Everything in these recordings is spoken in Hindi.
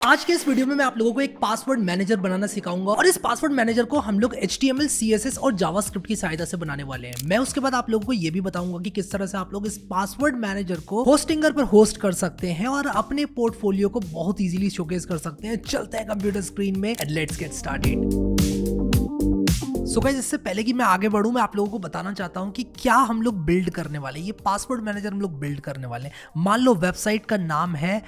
आज के इस वीडियो में मैं आप लोगों को एक पासवर्ड मैनेजर बनाना सिखाऊंगा और इस पासवर्ड मैनेजर को हम लोग HTML, CSS और जावास्क्रिप्ट की सहायता से बनाने वाले हैं। मैं उसके बाद आप लोगों को ये भी बताऊंगा कि किस तरह से आप लोग इस पासवर्ड मैनेजर को होस्टिंगर पर होस्ट कर सकते हैं और अपने पोर्टफोलियो को बहुत इजीली शोकेस कर सकते हैं। चलते हैं कंप्यूटर स्क्रीन में and let's get started. So guys, इससे पहले कि मैं आगे बढ़ूं, मैं आप लोगों को बताना चाहता हूं कि क्या हम लोग बिल्ड करने वाले हैं। ये पासवर्ड मैनेजर हम लोग बिल्ड करने वाले हैं। मान लो वेबसाइट का नाम है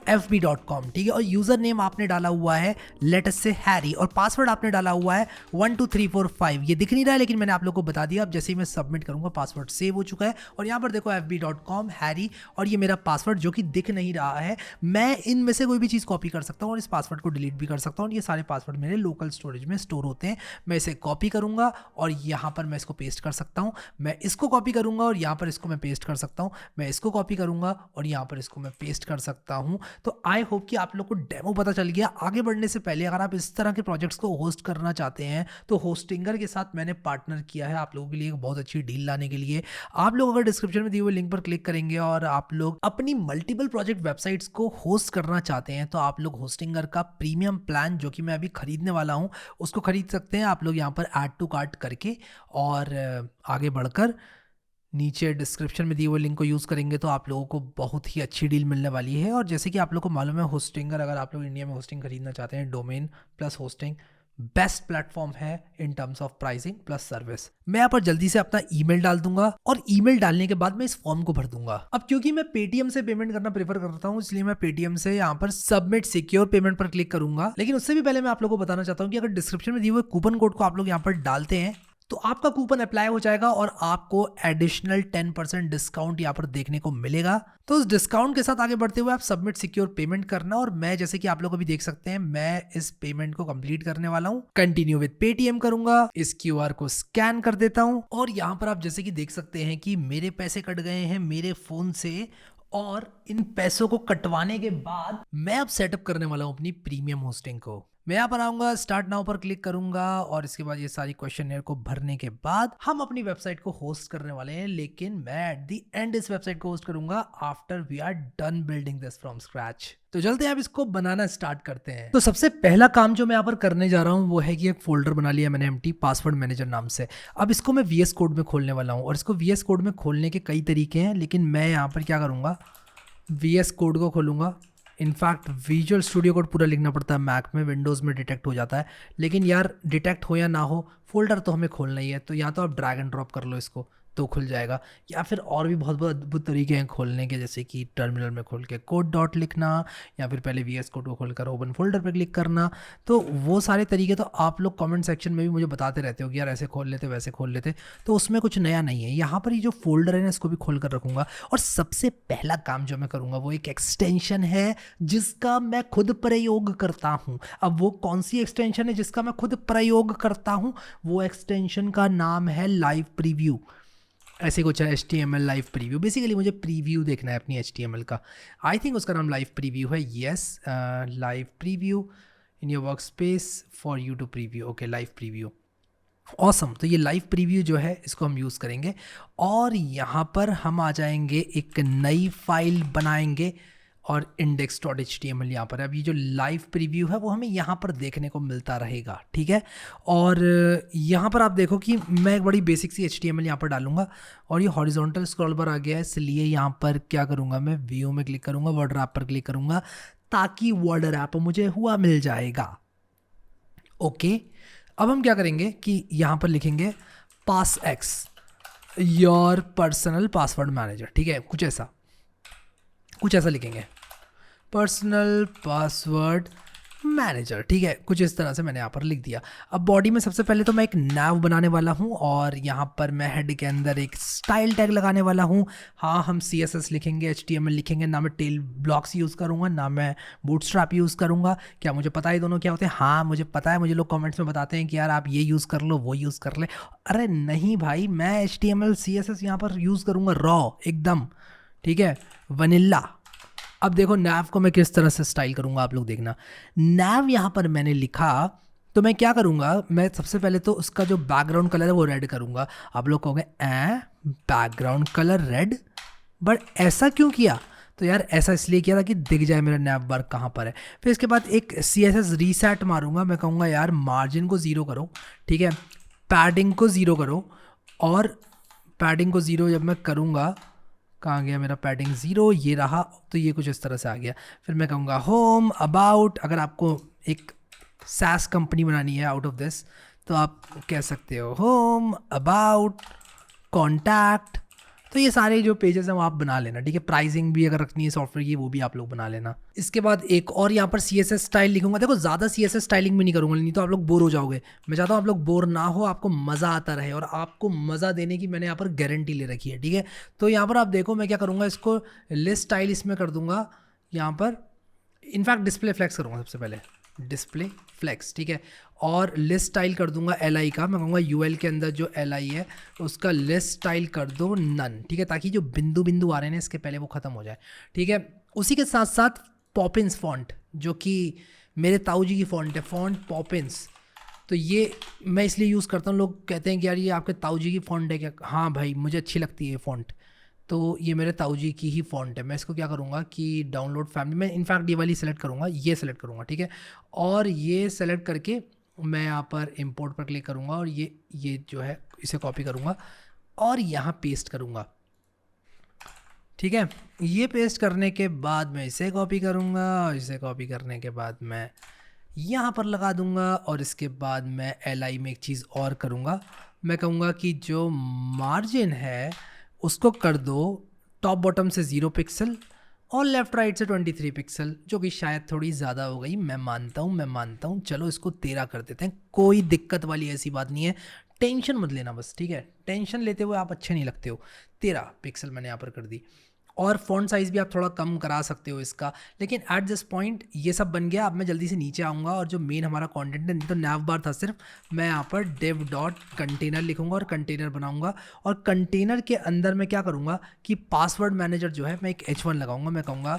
fb.com, ठीक है, और यूजर नेम आपने डाला हुआ है लेट अस से हैरी और पासवर्ड आपने डाला हुआ है 12345। ये दिख नहीं रहा है लेकिन मैंने आप लोगों को बता दिया। अब जैसे ही मैं सबमिट करूंगा पासवर्ड सेव हो चुका है और यहाँ पर देखो fb.com हैरी और ये मेरा पासवर्ड जो कि दिख नहीं रहा है। मैं इनमें से कोई भी चीज़ कॉपी कर सकता हूँ और इस पासवर्ड को डिलीट भी कर सकता हूँ और ये सारे पासवर्ड मेरे लोकल स्टोरेज में स्टोर होते हैं। मैं इसे कॉपी करूंगा और यहाँ पर मैं इसको पेस्ट कर सकता हूँ। मैं इसको कॉपी करूंगा और यहाँ पर इसको मैं पेस्ट कर सकता हूँ। मैं इसको कॉपी करूंगा और यहाँ पर इसको मैं पेस्ट कर सकता हूँ। तो आई होप कि आप लोग को डेमो पता चल गया। आगे बढ़ने से पहले अगर आप इस तरह के प्रोजेक्ट्स को होस्ट करना चाहते हैं तो होस्टिंगर के साथ मैंने पार्टनर किया है आप लोगों के लिए एक बहुत अच्छी डील लाने के लिए। आप लोग अगर डिस्क्रिप्शन में दिए हुए लिंक पर क्लिक करेंगे और आप लोग अपनी मल्टीपल प्रोजेक्ट वेबसाइट्स को होस्ट करना चाहते हैं तो आप लोग होस्टिंगर का प्रीमियम प्लान जो कि मैं अभी खरीदने वाला हूं उसको खरीद सकते हैं। आप लोग यहाँ पर ऐड टू कार्ट करके और आगे बढ़कर नीचे डिस्क्रिप्शन में दिए हुए लिंक को यूज़ करेंगे तो आप लोगों को बहुत ही अच्छी डील मिलने वाली है। और जैसे कि आप लोगों को मालूम है, होस्टिंगर अगर आप लोग इंडिया में होस्टिंग खरीदना चाहते हैं, domain plus hosting best platform है in terms of pricing plus service. मैं यहाँ पर जल्दी से अपना ईमेल डाल दूंगा और ईमेल डालने के बाद मैं इस फॉर्म को भर दूंगा। अब क्योंकि मैं पेटीएम से पेमेंट करना प्रेफर करता हूँ इसलिए मैं पेटीएम से यहाँ पर सबमिट सिक्योर पेमेंट पर क्लिक करूंगा। लेकिन उससे भी पहले मैं आप लोगों को बताना चाहता हूँ कि अगर डिस्क्रिप्शन में दिए हुए कूपन कोड को आप लोग यहाँ पर डालते हैं तो आपका कूपन अप्लाई हो जाएगा और आपको एडिशनल 10% डिस्काउंट यहाँ पर देखने को मिलेगा। तो उस डिस्काउंट के साथ आगे बढ़ते हुए आप सबमिट सिक्योर पेमेंट करना और मैं जैसे कि आप लोग अभी देख सकते हैं मैं इस पेमेंट को कंप्लीट करने वाला हूँ। कंटिन्यू विद पेटीएम करूंगा, इस क्यूआर को स्कैन कर देता हूँ और यहाँ पर आप जैसे कि देख सकते हैं कि मेरे पैसे कट गए हैं मेरे फोन से और इन पैसों को कटवाने के बाद मैं अब सेटअप करने वाला हूँ अपनी प्रीमियम होस्टिंग को। मैं यहाँ पर आऊंगा, स्टार्ट नाउ पर क्लिक करूंगा और इसके बाद ये सारी क्वेश्चनर को भरने के बाद हम अपनी वेबसाइट को होस्ट करने वाले हैं। लेकिन मैं एट द एंड इस वेबसाइट को होस्ट करूंगा after we are done building this from scratch. तो चलते हैं अब इसको बनाना स्टार्ट करते हैं। तो सबसे पहला काम जो मैं यहाँ पर करने जा रहा हूँ वो है कि एक फोल्डर बना लिया मैंने एम्प्टी पासवर्ड मैनेजर नाम से। अब इसको मैं VS कोड में खोलने वाला हूँ और इसको VS कोड में खोलने के कई तरीके हैं लेकिन मैं यहाँ पर क्या करूँगा, VS कोड को खोलूँगा। इनफैक्ट विजुअल स्टूडियो कोड पूरा लिखना पड़ता है, मैक में, विंडोज़ में डिटेक्ट हो जाता है। लेकिन यार डिटेक्ट हो या ना हो फोल्डर तो हमें खोलना ही है। तो या तो आप ड्रैग एंड ड्रॉप कर लो इसको तो खुल जाएगा, या फिर और भी बहुत बहुत अद्भुत तरीके हैं खोलने के, जैसे कि टर्मिनल में खोल के कोड डॉट लिखना या फिर पहले VS कोड को खोलकर ओपन फोल्डर पे क्लिक करना। तो वो सारे तरीके तो आप लोग कमेंट सेक्शन में भी मुझे बताते रहते हो कि यार ऐसे खोल लेते वैसे खोल लेते, तो उसमें कुछ नया नहीं है। यहाँ पर ये जो फोल्डर है ना इसको भी खोल कर रखूँगा और सबसे पहला काम जो मैं करूँगा वो एक एक्सटेंशन है जिसका मैं खुद प्रयोग करता हूँ। अब वो कौन सी एक्सटेंशन है जिसका मैं खुद प्रयोग करता हूँ? वो एक्सटेंशन का नाम है लाइव प्रीव्यू। ऐसे कुछ है HTML लाइव प्रीव्यू। बेसिकली मुझे प्रीव्यू देखना है अपनी HTML का। आई थिंक उसका नाम लाइव प्रीव्यू है। Yes, live preview in your workspace for you to preview. Okay, live preview, awesome. तो ये लाइव प्रीव्यू जो है इसको हम यूज़ करेंगे और यहाँ पर हम आ जाएंगे, एक नई फाइल बनाएंगे और index.html यहाँ पर। अब ये जो लाइव प्रीव्यू है वो हमें यहाँ पर देखने को मिलता रहेगा, ठीक है। और यहाँ पर आप देखो कि मैं एक बड़ी बेसिक सी HTML यहाँ पर डालूंगा और ये हॉरिजॉन्टल स्क्रॉल बार आ गया है, इसलिए यहाँ पर क्या करूँगा, मैं व्यू में क्लिक करूँगा, वर्ड रैप पर क्लिक करूँगा ताकि वर्ड रैप मुझे हुआ मिल जाएगा। ओके, अब हम क्या करेंगे कि यहाँ पर लिखेंगे PassX your personal password manager, ठीक है, कुछ ऐसा लिखेंगे, पर्सनल पासवर्ड मैनेजर, ठीक है, कुछ इस तरह से मैंने यहाँ पर लिख दिया। अब बॉडी में सबसे पहले तो मैं एक नैव बनाने वाला हूँ और यहाँ पर मैं हेड के अंदर एक स्टाइल टैग लगाने वाला हूँ। हाँ, हम CSS लिखेंगे, HTML लिखेंगे, ना मैं टेल ब्लॉक्स यूज़ करूँगा ना मैं बूटस्ट्रैप यूज़ करूँगा। क्या मुझे पता है दोनों क्या होते हैं? हाँ मुझे पता है। मुझे लोग कमेंट्स में बताते हैं कि यार आप ये यूज़ कर लो, वो यूज़ कर ले। अरे नहीं भाई, मैं HTML CSS यहाँ पर यूज़ करूँगा रॉ एकदम, ठीक है, वनिल्ला। अब देखो नैव को मैं किस तरह से स्टाइल करूंगा, आप लोग देखना। नैव यहाँ पर मैंने लिखा तो मैं क्या करूंगा, मैं सबसे पहले तो उसका जो बैकग्राउंड कलर है वो रेड करूंगा। आप लोग कहोगे बैकग्राउंड कलर रेड, बट ऐसा क्यों किया? तो यार ऐसा इसलिए किया था कि दिख जाए मेरा नैव बार कहाँ पर है। फिर इसके बाद एक CSS रीसेट मारूंगा, मैं कहूँगा यार मार्जिन को 0 करो, ठीक है, पैडिंग को 0 करो, और पैडिंग को 0 जब मैं करूँगा, कहाँ गया मेरा पैडिंग 0, ये रहा, तो ये कुछ इस तरह से आ गया। फिर मैं कहूँगा होम अबाउट, अगर आपको एक SaaS कंपनी बनानी है आउट ऑफ दिस तो आप कह सकते हो होम अबाउट कॉन्टैक्ट। तो ये सारे जो पेजेस हैं वो आप बना लेना, ठीक है। प्राइसिंग भी अगर रखनी है सॉफ्टवेयर की वो भी आप लोग बना लेना। इसके बाद एक और यहाँ पर CSS स्टाइल लिखूंगा। देखो ज़्यादा CSS स्टाइलिंग भी नहीं करूँगा, नहीं तो आप लोग बोर हो जाओगे। मैं चाहता हूँ आप लोग बोर ना हो, आपको मज़ा आता रहे, और आपको मज़ा देने की मैंने यहाँ पर गारंटी ले रखी है, ठीक है। तो यहाँ पर आप देखो मैं क्या करूँगा, इसको लिस्ट स्टाइल इसमें कर दूंगा, यहाँ पर इनफैक्ट डिस्प्ले फ्लेक्स करूँगा सबसे पहले, डिस्प्ले फ्लेक्स, ठीक है। और लिस्ट स्टाइल कर दूंगा LI का, मैं कहूँगा UL के अंदर जो LI है उसका लिस्ट स्टाइल कर दो नन, ठीक है, ताकि जो बिंदु बिंदु आ रहे हैं इसके पहले वो ख़त्म हो जाए, ठीक है। उसी के साथ साथ पॉपिंस फॉन्ट, जो कि मेरे ताऊ जी की फॉन्ट है, फॉन्ट पॉपिंस। तो ये मैं इसलिए यूज़ करता हूँ, लोग कहते हैं कि यार ये आपके ताऊ जी की फॉन्ट है क्या? हाँ भाई, मुझे अच्छी लगती है ये फॉन्ट, तो ये मेरे ताऊ जी की ही फॉन्ट है। मैं इसको क्या करूँगा कि डाउनलोड फैमिली में इनफैक्ट ये वाली सेलेक्ट करूँगा, ये सेलेक्ट करूँगा, ठीक है। और ये सेलेक्ट करके मैं यहाँ पर इंपोर्ट पर क्लिक करूँगा, और ये जो है इसे कॉपी करूँगा और यहाँ पेस्ट करूँगा, ठीक है। ये पेस्ट करने के बाद मैं इसे कॉपी करूँगा, और इसे कॉपी करने के बाद मैं यहाँ पर लगा दूँगा, और इसके बाद मैं LI में एक चीज़ और करूँगा। मैं कहूँगा कि जो मार्जिन है उसको कर दो टॉप बॉटम से 0 पिक्सल और लेफ़्ट राइट से 23 पिक्सल, जो कि शायद थोड़ी ज़्यादा हो गई, मैं मानता हूँ। चलो इसको 13 कर देते हैं, कोई दिक्कत वाली ऐसी बात नहीं है, टेंशन मत लेना बस, ठीक है। टेंशन लेते हुए आप अच्छे नहीं लगते हो। 13 पिक्सल मैंने यहाँ पर कर दी, और फ़ॉन्ट साइज़ भी आप थोड़ा कम करा सकते हो इसका। लेकिन एट दिस पॉइंट ये सब बन गया। अब मैं जल्दी से नीचे आऊँगा, और जो मेन हमारा कंटेंट है, नहीं तो नैव बार था सिर्फ, मैं यहाँ पर dev डॉट कंटेनर लिखूँगा और कंटेनर बनाऊँगा। और कंटेनर के अंदर मैं क्या करूँगा कि पासवर्ड मैनेजर जो है, मैं एक H1 लगाऊँगा, मैं कहूँगा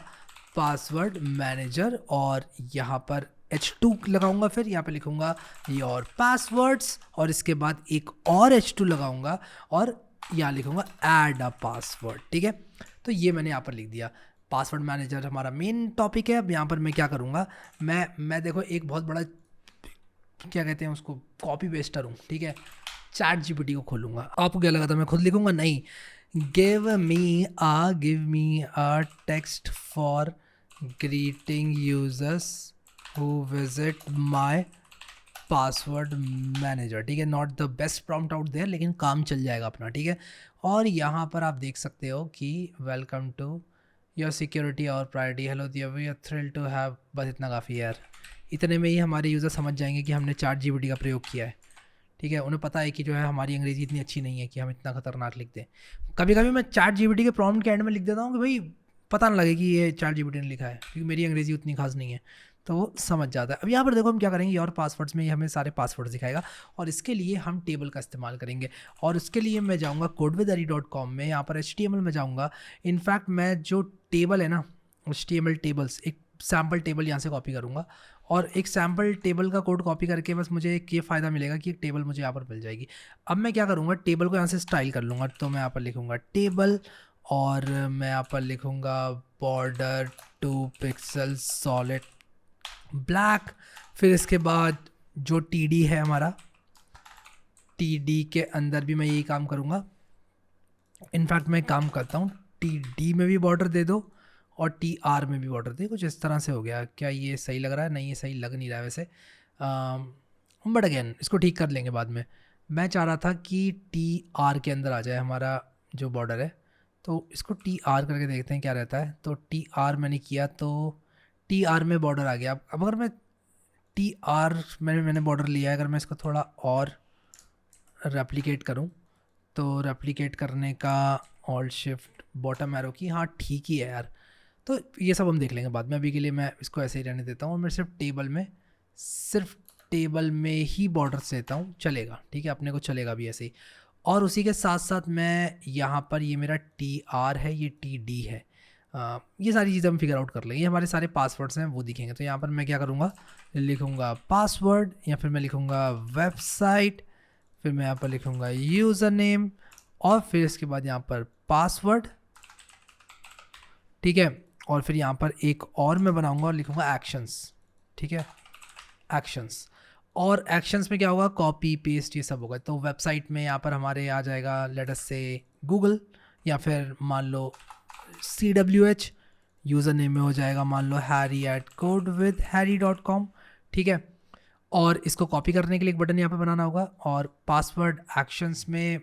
पासवर्ड मैनेजर, और यहाँ पर H2 लगाऊंगा, फिर यहाँ पे लिखूँगा योर पासवर्ड्स, और इसके बाद एक और H2 लगाऊंगा, और यहाँ लिखूँगा ऐड अ पासवर्ड, ठीक है। तो ये मैंने यहाँ पर लिख दिया। पासवर्ड मैनेजर हमारा मेन टॉपिक है। अब यहाँ पर मैं क्या करूँगा, मैं देखो एक बहुत बड़ा क्या कहते हैं उसको, कॉपी पेस्टर हूँ, ठीक है। चैट GPT को खोलूँगा। आपको क्या लगा था मैं खुद लिखूँगा? नहीं, give me a text for greeting users who visit my password manager, ठीक है। Not the best prompt out there, लेकिन काम चल जाएगा अपना, ठीक है। और यहाँ पर आप देख सकते हो कि वेलकम टू योर सिक्योरिटी और प्रायोरिटी, हेलो दिया, we are thrilled to have, बस इतना काफ़ी है यार। इतने में ही हमारे यूज़र समझ जाएंगे कि हमने चैट GPT का प्रयोग किया है, ठीक है। उन्हें पता है कि जो है हमारी अंग्रेज़ी इतनी अच्छी नहीं है कि हम इतना खतरनाक लिख दें। कभी कभी मैं चैट GPT के प्रॉम्प्ट के एंड में लिख देता हूँ कि भाई पता ना लगे कि ये चैट GPT ने लिखा है, क्योंकि मेरी अंग्रेज़ी उतनी खास नहीं है, तो वो समझ जाता है। अब यहाँ पर देखो हम क्या करेंगे, और पासवर्ड्स में ये हमें सारे पासवर्ड्स दिखाएगा, और इसके लिए हम टेबल का इस्तेमाल करेंगे। और उसके लिए मैं जाऊँगा codewithari.com में, यहाँ पर HTML में जाऊँगा। इनफैक्ट मैं जो टेबल है ना, HTML टेबल्स, एक सैम्पल टेबल यहाँ से कॉपी करूँगा, और एक सैम्पल टेबल का कोड कॉपी करके बस मुझे एक ये फ़ायदा मिलेगा कि एक टेबल मुझे यहाँ पर मिल जाएगी। अब मैं क्या करूँगा, टेबल को यहाँ से स्टाइल कर लूँगा। तो मैं यहाँ पर लिखूँगा टेबल, और मैं यहाँ पर लिखूँगा बॉर्डर 2 पिक्सल सॉलिड ब्लैक। फिर इसके बाद जो TD है हमारा, TD के अंदर भी मैं यही काम करूँगा। इनफैक्ट मैं काम करता हूँ, TD में भी बॉर्डर दे दो और TR में भी बॉर्डर दे, कुछ इस तरह से हो गया। क्या ये सही लग रहा है? नहीं, ये सही लग नहीं रहा है वैसे, बट अगेन इसको ठीक कर लेंगे बाद में। मैं चाह रहा था कि TR के अंदर आ जाए हमारा जो बॉर्डर है, तो इसको TR करके देखते हैं क्या रहता है। तो TR मैंने किया, तो TR में बॉर्डर आ गया। अब अगर मैं TR मैंने बॉर्डर लिया है, अगर मैं इसको थोड़ा और रेप्लिकेट करूं, तो रेप्लिकेट करने का ऑल्ट शिफ्ट बॉटम एरो की, हाँ ठीक ही है यार। तो ये सब हम देख लेंगे बाद में, अभी के लिए मैं इसको ऐसे ही रहने देता हूँ, और मैं सिर्फ टेबल में ही बॉर्डर्स देता हूँ, चलेगा, ठीक है, अपने को चलेगा भी ऐसे ही। और उसी के साथ साथ मैं यहाँ पर, ये मेरा TR है, ये TD है, ये सारी चीज़ें हम फिगर आउट कर लेंगे। ये हमारे सारे पासवर्ड्स हैं, वो दिखेंगे। तो यहाँ पर मैं क्या करूँगा, लिखूँगा पासवर्ड, या फिर मैं लिखूँगा वेबसाइट, फिर मैं यहाँ पर लिखूँगा यूज़र नेम, और फिर इसके बाद यहाँ पर पासवर्ड, ठीक है। और फिर यहाँ पर एक और मैं बनाऊंगा और लिखूंगा एक्शंस, ठीक है, एक्शंस। और एक्शंस में क्या होगा, कॉपी पेस्ट ये सब होगा। तो वेबसाइट में यहाँ पर हमारे आ जाएगा लेट अस से गूगल, या फिर मान लो CWH, यूज़र नेम में हो जाएगा मान लो harry@codewithharry.com, ठीक है। और इसको कॉपी करने के लिए एक बटन यहाँ पे बनाना होगा। और पासवर्ड एक्शंस में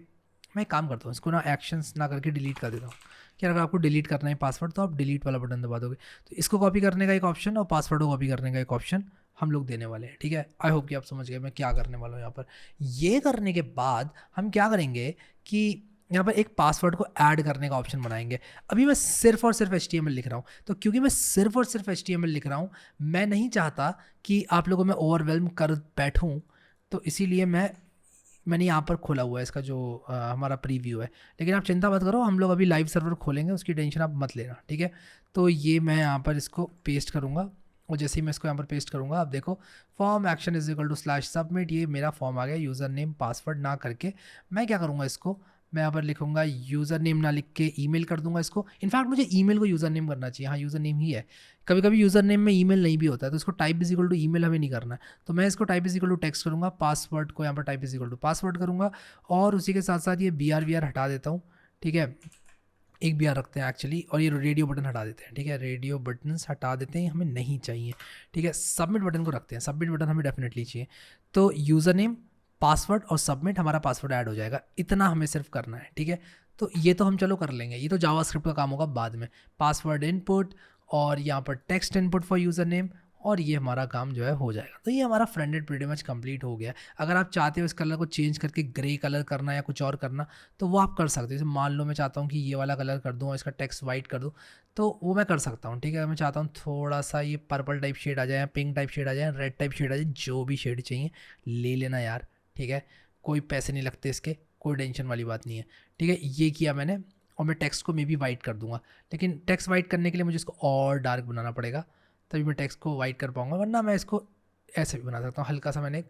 मैं काम करता हूँ, इसको ना एक्शंस ना करके डिलीट कर देता हूँ कि अगर आपको डिलीट करना है पासवर्ड तो आप डिलीट वाला बटन दबा दोगे। तो इसको कॉपी करने का एक ऑप्शन और पासवर्ड को कॉपी करने का एक ऑप्शन हम लोग देने वाले हैं, ठीक है। आई होप कि आप समझ गए मैं क्या करने वाला हूँ यहाँ पर। ये करने के बाद हम क्या करेंगे कि यहाँ पर एक पासवर्ड को ऐड करने का ऑप्शन बनाएंगे। अभी मैं सिर्फ और सिर्फ HTML लिख रहा हूँ, तो क्योंकि मैं सिर्फ और सिर्फ HTML लिख रहा हूँ, मैं नहीं चाहता कि आप लोगों में ओवरवेल्म कर बैठूँ, तो इसीलिए मैंने यहाँ पर खोला हुआ है इसका जो हमारा प्रीव्यू है। लेकिन आप चिंता मत करो, हम लोग अभी लाइव सर्वर खोलेंगे, उसकी टेंशन आप मत लेना, ठीक है। तो ये मैं यहाँ पर इसको पेस्ट करूँगा, और जैसे ही मैं इसको यहाँ पर पेस्ट करूँगा आप देखो form action is equal to /submit, ये मेरा फॉर्म आ गया। यूज़र नेम पासवर्ड ना करके मैं क्या करूँगा, इसको मैं यहाँ पर लिखूंगा यूज़र नेम ना लिख के ईमेल कर दूंगा इसको। इनफैक्ट मुझे ईमेल को यूज़र नेम करना चाहिए, हाँ यूज़र नेम ही है। कभी कभी यूज़र नेम में ईमेल नहीं भी होता है, तो इसको type is equal to email हमें नहीं करना है। तो मैं इसको type is equal to text करूँगा, पासवर्ड को यहाँ पर type is equal to password करूँगा, और उसी के साथ साथ ये BR हटा देता हूँ, ठीक है। एक BR रखते हैं एक्चुअली, और ये रेडियो बटन हटा देते हैं, ठीक है। रेडियो बटन्स हटा देते हैं, हमें नहीं चाहिए, ठीक है। सबमिट बटन को रखते हैं, सबमिट बटन हमें डेफिनेटली चाहिए। तो यूज़र नेम, पासवर्ड और सबमिट, हमारा पासवर्ड ऐड हो जाएगा। इतना हमें सिर्फ करना है, ठीक है। तो ये तो हम चलो कर लेंगे, ये तो जावास्क्रिप्ट का काम होगा बाद में। पासवर्ड इनपुट और यहाँ पर text input for user name, और ये हमारा काम जो है हो जाएगा। तो ये हमारा front end pretty much complete हो गया। अगर आप चाहते हो इस कलर को चेंज करके ग्रे कलर करना या कुछ और करना, तो वो आप कर सकते हो। जैसे मान लो मैं चाहता हूँ कि ये वाला कलर कर दूँ और इसका टेक्स्ट वाइट कर दूँ, तो वो मैं कर सकता हूँ, ठीक है। मैं चाहता हूँ थोड़ा सा ये पर्पल टाइप शेड आ जाए, पिंक टाइप शेड आ जाए, रेड टाइप शेड आ जाए, जो भी शेड चाहिए ले लेना यार, ठीक है। कोई पैसे नहीं लगते इसके, कोई टेंशन वाली बात नहीं है, ठीक है। ये किया मैंने, और मैं टेक्स्ट को मे बी वाइट कर दूंगा, लेकिन टेक्स्ट वाइट करने के लिए मुझे इसको और डार्क बनाना पड़ेगा, तभी मैं टेक्स्ट को वाइट कर पाऊंगा, वरना मैं इसको ऐसे भी बना सकता हूँ। हल्का सा मैंने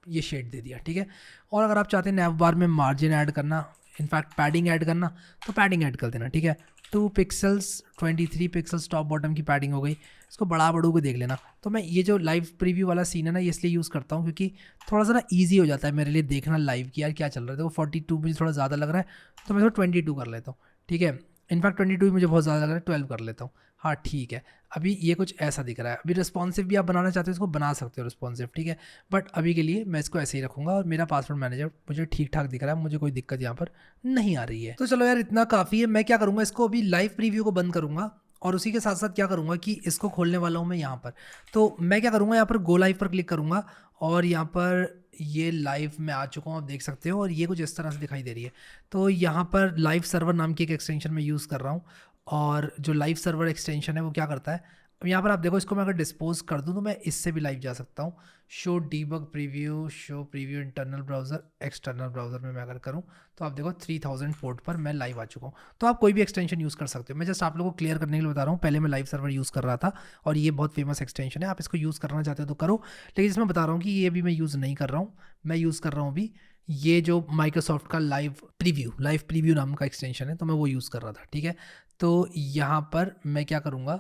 ये शेड दे दिया, ठीक है। और अगर आप चाहते हैं नैव बार में मार्जिन ऐड करना, इनफैक्ट पैडिंग ऐड करना, तो पैडिंग ऐड कर देना, ठीक है। 2 पिक्सल्स 23 पिक्सल्स टॉप बॉटम की पैडिंग हो गई। इसको बढ़ा बढ़ू के देख लेना। तो मैं ये जो लाइव प्रीव्यू वाला सीन है ना, ये इसलिए यूज़ करता हूँ क्योंकि थोड़ा सा ना ईजी हो जाता है मेरे लिए देखना लाइव कि यार क्या चल रहा है। देखो 42 मुझे थोड़ा ज़्यादा लग रहा है, तो मैं थोड़ा 22 कर लेता हूँ, ठीक है। इनफैक्ट 22 मुझे बहुत ज़्यादा लग रहा है, 12 कर लेता हूँ। हाँ ठीक है, अभी ये कुछ ऐसा दिख रहा है। अभी रिस्पॉन्सिव भी आप बनाना चाहते हो इसको बना सकते हो रिस्पॉन्सिव, ठीक है। बट अभी के लिए मैं इसको ऐसे ही रखूँगा, और मेरा पासवर्ड मैनेजर मुझे ठीक ठाक दिख रहा है, मुझे कोई दिक्कत यहाँ पर नहीं आ रही है। तो चलो यार इतना काफ़ी है। मैं क्या करूँगा, इसको अभी लाइव प्रीव्यू को बंद करूँगा, और उसी के साथ साथ क्या करूँगा कि इसको खोलने वाला हूँ मैं यहाँ पर। तो मैं क्या करूँगा, यहाँ पर गो लाइव पर क्लिक करूँगा, और यहाँ पर ये लाइव में आ चुका हूँ, आप देख सकते हो। और ये कुछ इस तरह से दिखाई दे रही है। तो यहाँ पर लाइव सर्वर नाम की एक एक्सटेंशन मैं यूज़ कर रहा हूँ, और जो लाइव सर्वर एक्सटेंशन है वो क्या करता है, अब यहाँ पर आप देखो, इसको मैं अगर डिस्पोज कर दूँ तो मैं इससे भी लाइव जा सकता हूँ। Show debug preview, show preview internal browser, external browser में मैं अगर करूँ तो आप देखो 3000 पोर्ट पर मैं लाइव आ चुका हूँ। तो आप कोई भी एक्सटेंशन यूज़ कर सकते हो। मैं जस्ट आप लोगों को क्लियर करने के लिए बता रहा हूँ। पहले मैं लाइव सर्वर यूज़ कर रहा था, और ये बहुत फेमस एक्सटेंशन है, आप इसको यूज़ करना चाहते हो तो करो। लेकिन इसमें बता रहा हूँ कि ये भी मैं यूज़ नहीं कर रहा हूँ। मैं यूज़ कर रहा हूँ अभी ये जो माइक्रोसॉफ्ट का लाइव प्रीव्यू नाम का एक्सटेंशन है, तो मैं वो यूज़ कर रहा था, ठीक है। तो यहाँ पर मैं क्या करूँगा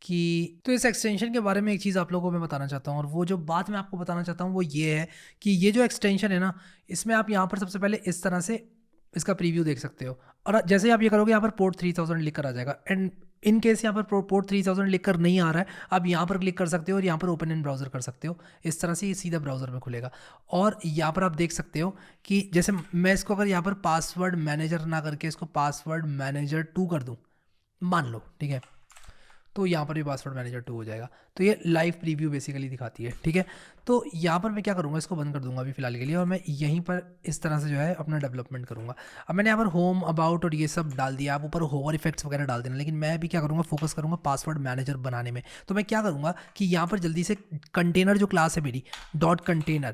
कि तो इस एक्सटेंशन के बारे में एक चीज़ आप लोगों को मैं बताना चाहता हूँ, और वो जो बात मैं आपको बताना चाहता हूँ वो ये है कि ये जो एक्सटेंशन है ना, इसमें आप यहाँ पर सबसे पहले इस तरह से इसका प्रीव्यू देख सकते हो, और जैसे आप ये करोगे यहाँ पर पोर्ट 3000 लिख कर आ जाएगा। एंड इन केस यहाँ पर पोर्ट 3000 लिख कर नहीं आ रहा है, आप यहाँ पर क्लिक कर सकते हो और यहाँ पर ओपन इन ब्राउज़र कर सकते हो। इस तरह से ये सीधा ब्राउज़र में खुलेगा, और यहाँ पर आप देख सकते हो कि जैसे मैं इसको अगर यहाँ पर पासवर्ड मैनेजर ना करके इसको पासवर्ड मैनेजर 2 कर दूँ मान लो, ठीक है, तो यहाँ पर भी पासवर्ड मैनेजर 2 हो जाएगा। तो ये लाइव प्रीव्यू बेसिकली दिखाती है, ठीक है। तो यहाँ पर मैं क्या करूँगा, इसको बंद कर दूंगा अभी फिलहाल के लिए, और मैं यहीं पर इस तरह से जो है अपना डेवलपमेंट करूँगा। अब मैंने यहाँ पर होम, अबाउट और ये सब डाल दिया, आप ऊपर होवर इफेक्ट्स वगैरह डाल देना, लेकिन मैं भी क्या करूँगा, फोकस करूँगा पासवर्ड मैनेजर बनाने में। तो मैं क्या करूँगा कि यहाँ पर जल्दी से कंटेनर जो क्लास है मेरी .कंटेनर,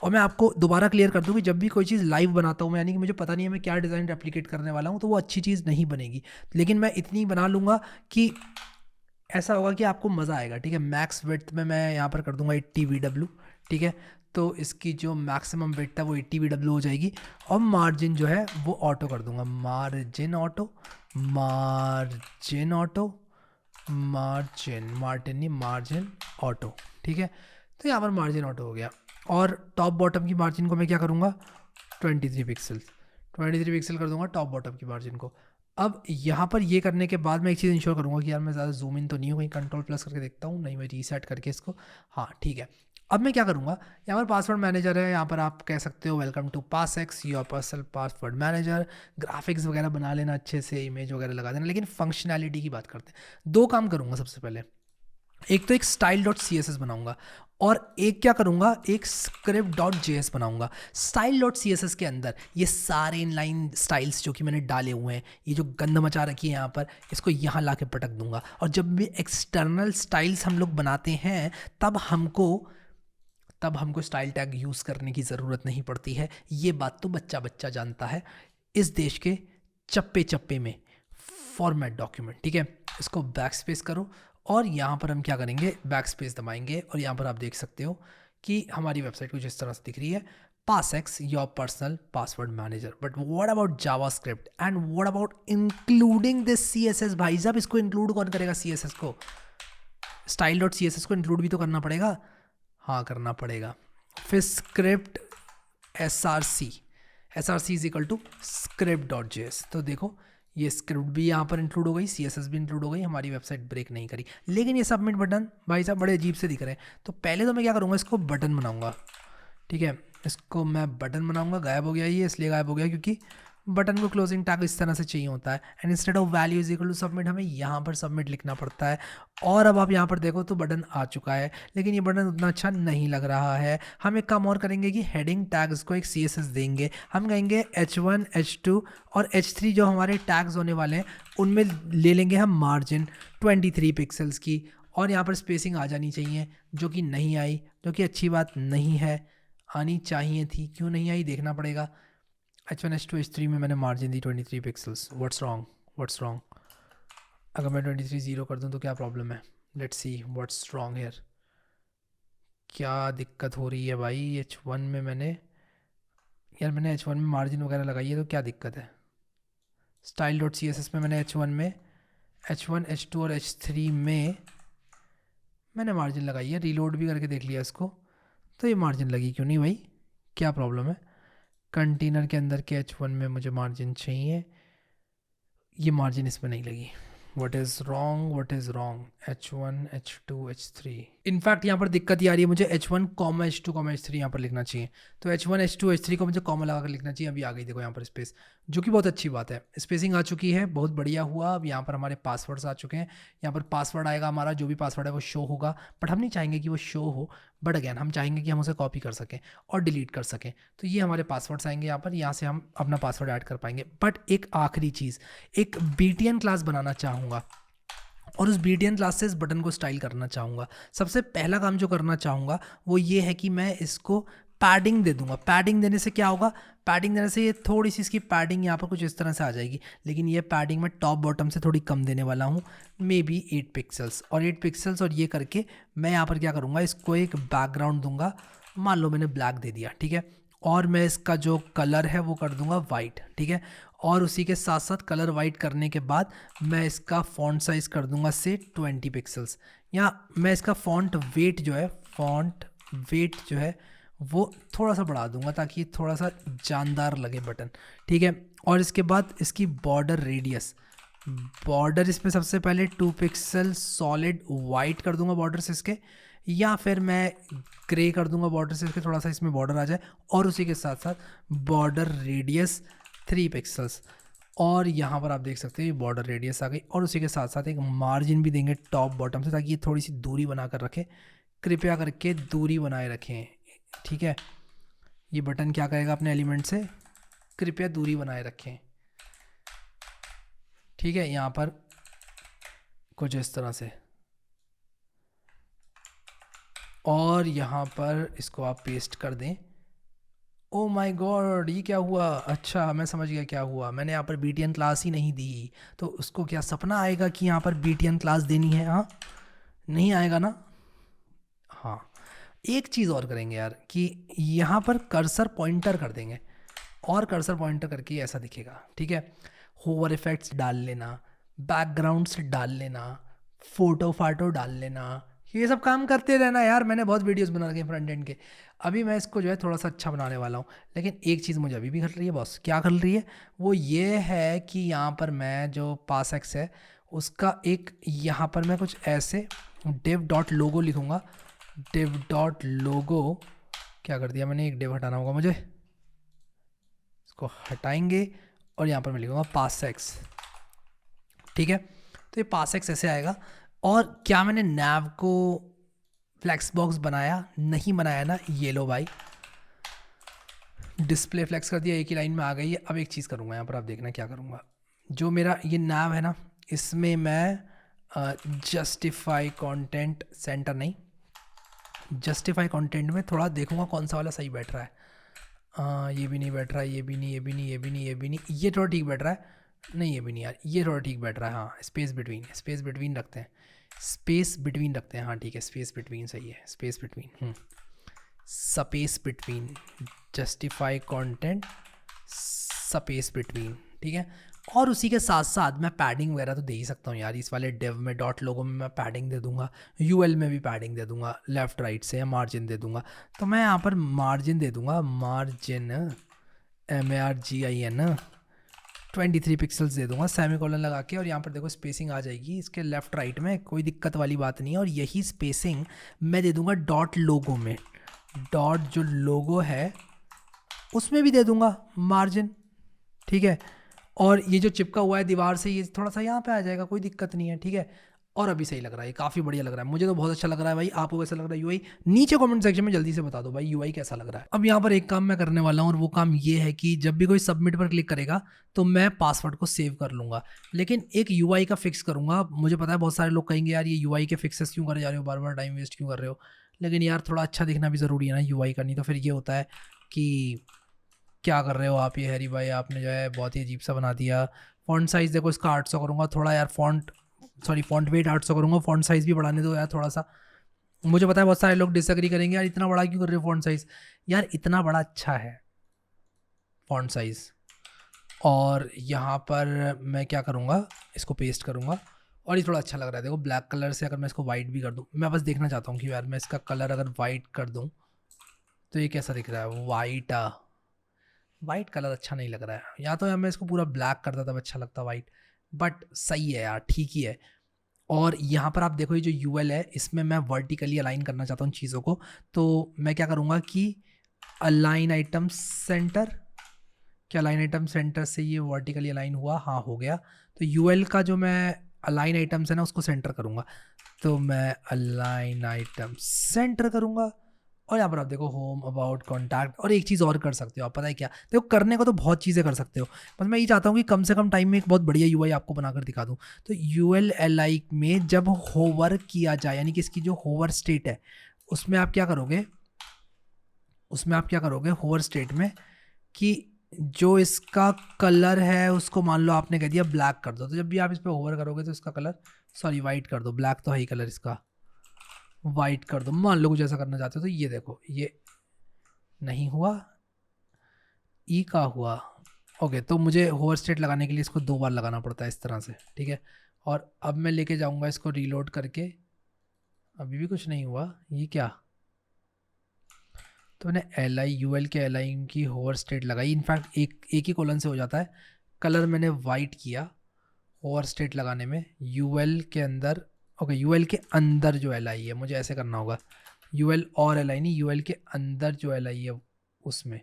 और मैं आपको दोबारा क्लियर कर दूँ कि जब भी कोई चीज़ लाइव बनाता हूँ मैं, यानी कि मुझे पता नहीं है मैं क्या डिज़ाइन रेप्लिकेट करने वाला हूँ, तो वो अच्छी चीज़ नहीं बनेगी, लेकिन मैं इतनी बना लूँगा कि ऐसा होगा कि आपको मज़ा आएगा, ठीक है। मैक्स विड्थ में मैं यहाँ पर कर दूंगा 80 VW, ठीक है। तो इसकी जो मैक्सिमम विड्थ है वो 80 VW हो जाएगी, और मार्जिन जो है वो ऑटो कर दूंगा, मार्जिन ऑटो, मार्जिन, मार्टिन नहीं, मार्जिन ऑटो, ठीक है। तो यहाँ पर मार्जिन ऑटो हो गया, और टॉप बॉटम की मार्जिन को मैं क्या करूँगा, 23 पिक्सल, 23 पिक्सल कर दूंगा टॉप बॉटम की मार्जिन को। अब यहाँ पर ये करने के बाद मैं एक चीज़ इंश्योर करूँगा कि यार मैं ज़्यादा जूम इन तो नहीं हूँ, कहीं कंट्रोल प्लस करके देखता हूँ, नहीं मैं रीसेट करके इसको, हाँ ठीक है। अब मैं क्या करूँगा, यहाँ पर पासवर्ड मैनेजर है, यहाँ पर आप कह सकते हो welcome to PassX your personal password manager. Graphics वगैरह बना लेना अच्छे से, इमेज वगैरह लगा देना, लेकिन फंक्शनैलिटी की बात करते हैं। दो काम करूँगा सबसे पहले, एक तो एक style.css बनाऊंगा, और एक क्या करूंगा, एक script.js बनाऊंगा। style.css के अंदर ये सारे इनलाइन स्टाइल्स जो कि मैंने डाले हुए हैं, ये जो गंद मचा रखी है यहाँ पर, इसको यहाँ ला के पटक दूंगा। और जब भी एक्सटर्नल स्टाइल्स हम लोग बनाते हैं तब हमको स्टाइल टैग यूज़ करने की ज़रूरत नहीं पड़ती है। ये बात तो बच्चा बच्चा जानता है इस देश के चप्पे चप्पे में। फॉर्मेट डॉक्यूमेंट, ठीक है, इसको बैक स्पेस करो, और यहाँ पर हम क्या करेंगे, बैक स्पेस दबाएंगे, और यहाँ पर आप देख सकते हो कि हमारी वेबसाइट कुछ इस तरह से दिख रही है, PassX your personal password manager. But what about JavaScript and what about including this CSS? भाई साहब इसको इंक्लूड कौन करेगा, CSS को, style.css को इंक्लूड भी तो करना पड़ेगा, हाँ करना पड़ेगा। फिर script src is equal to script.js। तो देखो ये स्क्रिप्ट भी यहाँ पर इंक्लूड हो गई, CSS भी इंक्लूड हो गई, हमारी वेबसाइट ब्रेक नहीं करी। लेकिन ये सबमिट बटन भाई साहब बड़े अजीब से दिख रहे हैं। तो पहले तो मैं क्या करूँगा, इसको बटन बनाऊँगा, ठीक है, इसको मैं बटन बनाऊँगा। गायब हो गया ये, इसलिए गायब हो गया क्योंकि बटन को क्लोजिंग टैग इस तरह से चाहिए होता है, and instead of value is equal to submit हमें यहाँ पर सबमिट लिखना पड़ता है। और अब आप यहाँ पर देखो तो बटन आ चुका है, लेकिन ये बटन उतना अच्छा नहीं लग रहा है। हम एक काम और करेंगे कि हेडिंग टैग्स को एक CSS देंगे, हम कहेंगे H1 H2 और H3 जो हमारे टैग्स होने वाले हैं उनमें ले लेंगे हम मार्जिन 23 पिक्सल्स की, और यहाँ पर स्पेसिंग आ जानी चाहिए, जो कि नहीं आई, जो कि अच्छी बात नहीं है, आनी चाहिए थी, क्यों नहीं आई देखना पड़ेगा। H1 H2 H3 में मैंने मार्जिन दी 23 पिक्सल्स, व्हाट्स रॉन्ग। अगर मैं 23 0 कर दूं तो क्या प्रॉब्लम है, let's see what's wrong here, क्या दिक्कत हो रही है भाई। H1 में मैंने H1 में मार्जिन वगैरह लगाई है, तो क्या दिक्कत है। style.css में मैंने H1 H2 और H3 में मैंने मार्जिन लगाई है, रीलोड भी करके देख लिया इसको, तो ये मार्जिन लगी क्यों नहीं भाई, क्या प्रॉब्लम है। कंटेनर के अंदर के H1 में मुझे मार्जिन चाहिए, ये मार्जिन इसमें नहीं लगी। What is wrong, H1 H2 H3। In fact यहाँ पर दिक्कत ये आ रही है, मुझे H1, H2, H3 यहाँ पर लिखना चाहिए, तो H1 H2 H3 को मुझे कॉमा लगा कर लिखना चाहिए। अभी आ गई देखो यहाँ पर स्पेस, जो कि बहुत अच्छी बात है, स्पेसिंग आ चुकी है, बहुत बढ़िया हुआ। अब यहाँ पर हमारे पासवर्ड्स आ चुके हैं, यहाँ पर पासवर्ड आएगा हमारा, जो भी पासवर्ड है वो शो होगा, बट हम नहीं चाहेंगे कि वो शो हो, बट अगैन हम चाहेंगे कि हम उसे कॉपी कर सकें और डिलीट कर सकें। तो ये हमारे पासवर्ड्स आएंगे यहाँ पर, यहाँ से हम अपना पासवर्ड ऐड कर पाएंगे। बट एक आखिरी चीज़, एक BTN क्लास बनाना चाहूँगा, और उस BTN क्लास से इस बटन को स्टाइल करना चाहूँगा। सबसे पहला काम जो करना चाहूँगा वो ये है कि मैं इसको पैडिंग दे दूंगा। पैडिंग देने से क्या होगा, पैडिंग देने से ये थोड़ी सी इसकी पैडिंग यहाँ पर कुछ इस तरह से आ जाएगी, लेकिन ये पैडिंग मैं टॉप बॉटम से थोड़ी कम देने वाला हूँ, मे बी 8 पिक्सल्स और 8 पिक्सल्स। और ये करके मैं यहाँ पर क्या करूँगा, इसको एक बैकग्राउंड दूंगा, मान लो मैंने ब्लैक दे दिया, ठीक है, और मैं इसका जो कलर है वो कर दूंगा वाइट, ठीक है। और उसी के साथ साथ कलर वाइट करने के बाद मैं इसका फॉन्ट साइज़ कर दूंगा से 20 पिक्सल्स। या मैं इसका फॉन्ट वेट जो है वो थोड़ा सा बढ़ा दूंगा ताकि थोड़ा सा जानदार लगे बटन, ठीक है। और इसके बाद इसकी बॉर्डर रेडियस, बॉर्डर इसमें सबसे पहले 2 पिक्सल सॉलिड वाइट कर दूंगा बॉर्डर से इसके, या फिर मैं ग्रे कर दूंगा बॉर्डर से इसके, थोड़ा सा इसमें बॉर्डर आ जाए। और उसी के साथ साथ बॉर्डर रेडियस 3 पिक्सल्स, और यहाँ पर आप देख सकते हैं ये बॉर्डर रेडियस आ गई। और उसी के साथ साथ एक मार्जिन भी देंगे टॉप बॉटम से, ताकि ये थोड़ी सी दूरी बना कर रखे, कृपया करके दूरी बनाए रखें, ठीक है। ये बटन क्या करेगा अपने एलिमेंट से, कृपया दूरी बनाए रखें, ठीक है। यहाँ पर कुछ इस तरह से, और यहाँ पर इसको आप पेस्ट कर दें। ओ माय गॉड, ये क्या हुआ, अच्छा मैं समझ गया क्या हुआ, मैंने यहाँ पर BTN क्लास ही नहीं दी, तो उसको क्या सपना आएगा कि यहाँ पर BTN क्लास देनी है, हाँ नहीं आएगा ना। हाँ एक चीज़ और करेंगे यार, कि यहाँ पर कर्सर पॉइंटर कर देंगे, और कर्सर पॉइंटर करके ऐसा दिखेगा, ठीक है। होवर इफेक्ट्स डाल लेना, बैकग्राउंड्स डाल लेना, फोटो फाटो डाल लेना, ये सब काम करते रहना यार। मैंने बहुत वीडियोस बना रखे हैं फ्रंट एंड के। अभी मैं इसको जो है थोड़ा सा अच्छा बनाने वाला हूँ। लेकिन एक चीज़ मुझे अभी भी खल रही है बॉस, क्या खल रही है, वो ये है कि यहाँ पर मैं जो पास एक्स है उसका एक, यहाँ पर मैं कुछ ऐसे div डॉट लोगो लिखूँगा। div डॉट लोगो क्या कर दिया मैंने, एक div हटाना होगा मुझे, इसको हटाएंगे और यहाँ पर मैं लिखूँगा पास एक्स। ठीक है, तो ये पास एक्स ऐसे आएगा। और क्या मैंने नैव को फ्लैक्स बॉक्स बनाया, नहीं बनाया ना, ये लो भाई, डिस्प्ले फ्लैक्स कर दिया, एक ही लाइन में आ गई है। अब एक चीज़ करूँगा यहाँ पर, आप देखना क्या करूँगा, जो मेरा ये नैव है ना, इसमें मैं जस्टिफाई कंटेंट सेंटर नहीं, जस्टिफाई कंटेंट में थोड़ा देखूँगा कौन सा वाला सही बैठ रहा है। ये भी नहीं बैठ रहा है, ये भी नहीं, ये भी नहीं, ये भी नहीं, ये भी नहीं, ये थोड़ा ठीक बैठ रहा है, नहीं ये भी नहीं यार, ये थोड़ा ठीक बैठ रहा है। हाँ, स्पेस बिटवीन, स्पेस बिटवीन रखते हैं, स्पेस बिटवीन रखते हैं। हाँ ठीक है, स्पेस बिटवीन सही है, space between, space between, justify content space between. ठीक है, और उसी के साथ साथ मैं पैडिंग वगैरह तो दे ही सकता हूँ यार। इस वाले डिव में डॉट लोगो में मैं पैडिंग दे दूंगा, यूएल में भी पैडिंग दे दूंगा, लेफ्ट राइट से, या मार्जिन दे दूंगा। तो मैं यहाँ पर मार्जिन दे दूंगा, मार्जिन MARGIN 23 पिक्सल्स दे दूंगा, सेमीकोलन लगा के। और यहाँ पर देखो स्पेसिंग आ जाएगी इसके लेफ्ट राइट में, कोई दिक्कत वाली बात नहीं है। और यही स्पेसिंग मैं दे दूंगा डॉट लोगो में, डॉट जो लोगो है उसमें भी दे दूंगा मार्जिन। ठीक है, और ये जो चिपका हुआ है दीवार से, ये थोड़ा सा यहाँ पे आ जाएगा, कोई दिक्कत नहीं है। ठीक है, और अभी सही लग रहा है, काफ़ी बढ़िया लग रहा है, मुझे तो बहुत अच्छा लग रहा है भाई। आपको कैसा लग रहा है यूआई, नीचे कमेंट सेक्शन में जल्दी से बता दो भाई यूआई कैसा लग रहा है। अब यहाँ पर एक काम मैं करने वाला हूँ, और वो काम ये है कि जब भी कोई सबमिट पर क्लिक करेगा तो मैं पासवर्ड को सेव कर लूँगा, लेकिन एक यूआई का फिक्स करूँगा। मुझे पता है बहुत सारे लोग कहेंगे यार ये यूआई के फिक्सेस क्यों करे जा रहे हो, बार बार टाइम वेस्ट क्यों कर रहे हो, लेकिन यार थोड़ा अच्छा दिखना भी ज़रूरी है ना यूआई का, नहीं तो फिर ये होता है कि क्या कर रहे हो आप, ये हैरी भाई आपने जो है बहुत ही अजीब सा बना दिया। फ़ॉन्ट साइज़ देखो इसका 800 करूँगा, थोड़ा यार फ़ॉन्ट वेट 800 करूँगा, फ़ॉन्ट साइज़ भी बढ़ाने दो यार थोड़ा सा। मुझे पता है बहुत सारे लोग डिसएग्री करेंगे, यार इतना बड़ा क्यों कर रहे हो फ़ॉन्ट साइज़, यार इतना बड़ा अच्छा है फ़ॉन्ट साइज़। और यहाँ पर मैं क्या करूँगा, इसको पेस्ट करूँगा, और ये थोड़ा अच्छा लग रहा है। देखो ब्लैक कलर से अगर मैं इसको वाइट भी कर दूँ, मैं बस देखना चाहता हूँ कि यार मैं इसका कलर अगर वाइट कर दूँ तो ये कैसा दिख रहा है। वाइट कलर अच्छा नहीं लग रहा है, या तो यार मैं इसको पूरा ब्लैक करता तब अच्छा लगता वाइट, बट सही है यार, ठीक ही है। और यहाँ पर आप देखो ये जो यूएल है इसमें मैं वर्टिकली अलाइन करना चाहता हूँ चीज़ों को, तो मैं क्या करूँगा कि अलाइन आइटम सेंटर, क्या अलाइन आइटम सेंटर से ये वर्टिकली अलाइन हुआ, हाँ हो गया। तो यूएल का जो मैं अलाइन आइटम्स है ना उसको सेंटर करूँगा, तो मैं अलाइन आइटम सेंटर करूँगा। और यहाँ पर आप देखो होम, अबाउट, कॉन्टैक्ट, और एक चीज़ और कर सकते हो आप, पता है क्या, देखो करने को तो बहुत चीज़ें कर सकते हो, बस मैं ये चाहता हूँ कि कम से कम टाइम में एक बहुत बढ़िया यूआई आपको बनाकर दिखा दूँ। तो ULLI में जब होवर किया जाए, यानी कि इसकी जो होवर स्टेट है उसमें आप क्या करोगे, होवर स्टेट में कि जो इसका कलर है उसको मान लो आपने कह दिया ब्लैक कर दो, तो जब भी आप इस पर होवर करोगे तो इसका कलर, सॉरी वाइट कर दो, ब्लैक तो है ही कलर इसका, वाइट कर दो, मान लो कुछ ऐसा करना चाहते हो। तो ये देखो ये नहीं हुआ, ई का हुआ, ओके। तो मुझे होवर स्टेट लगाने के लिए इसको 2 बार लगाना पड़ता है इस तरह से, ठीक है। और अब मैं लेके जाऊंगा इसको रीलोड करके, अभी भी कुछ नहीं हुआ, ये क्या, तो मैंने UL के LI की होवर स्टेट लगाई, इनफैक्ट एक ही कॉलन से हो जाता है। कलर मैंने वाइट किया होवर स्टेट लगाने में, UL के अंदर, ओके UL के अंदर जो LI है, मुझे ऐसे करना होगा, UL और LI नहीं, UL के अंदर जो LI है उसमें,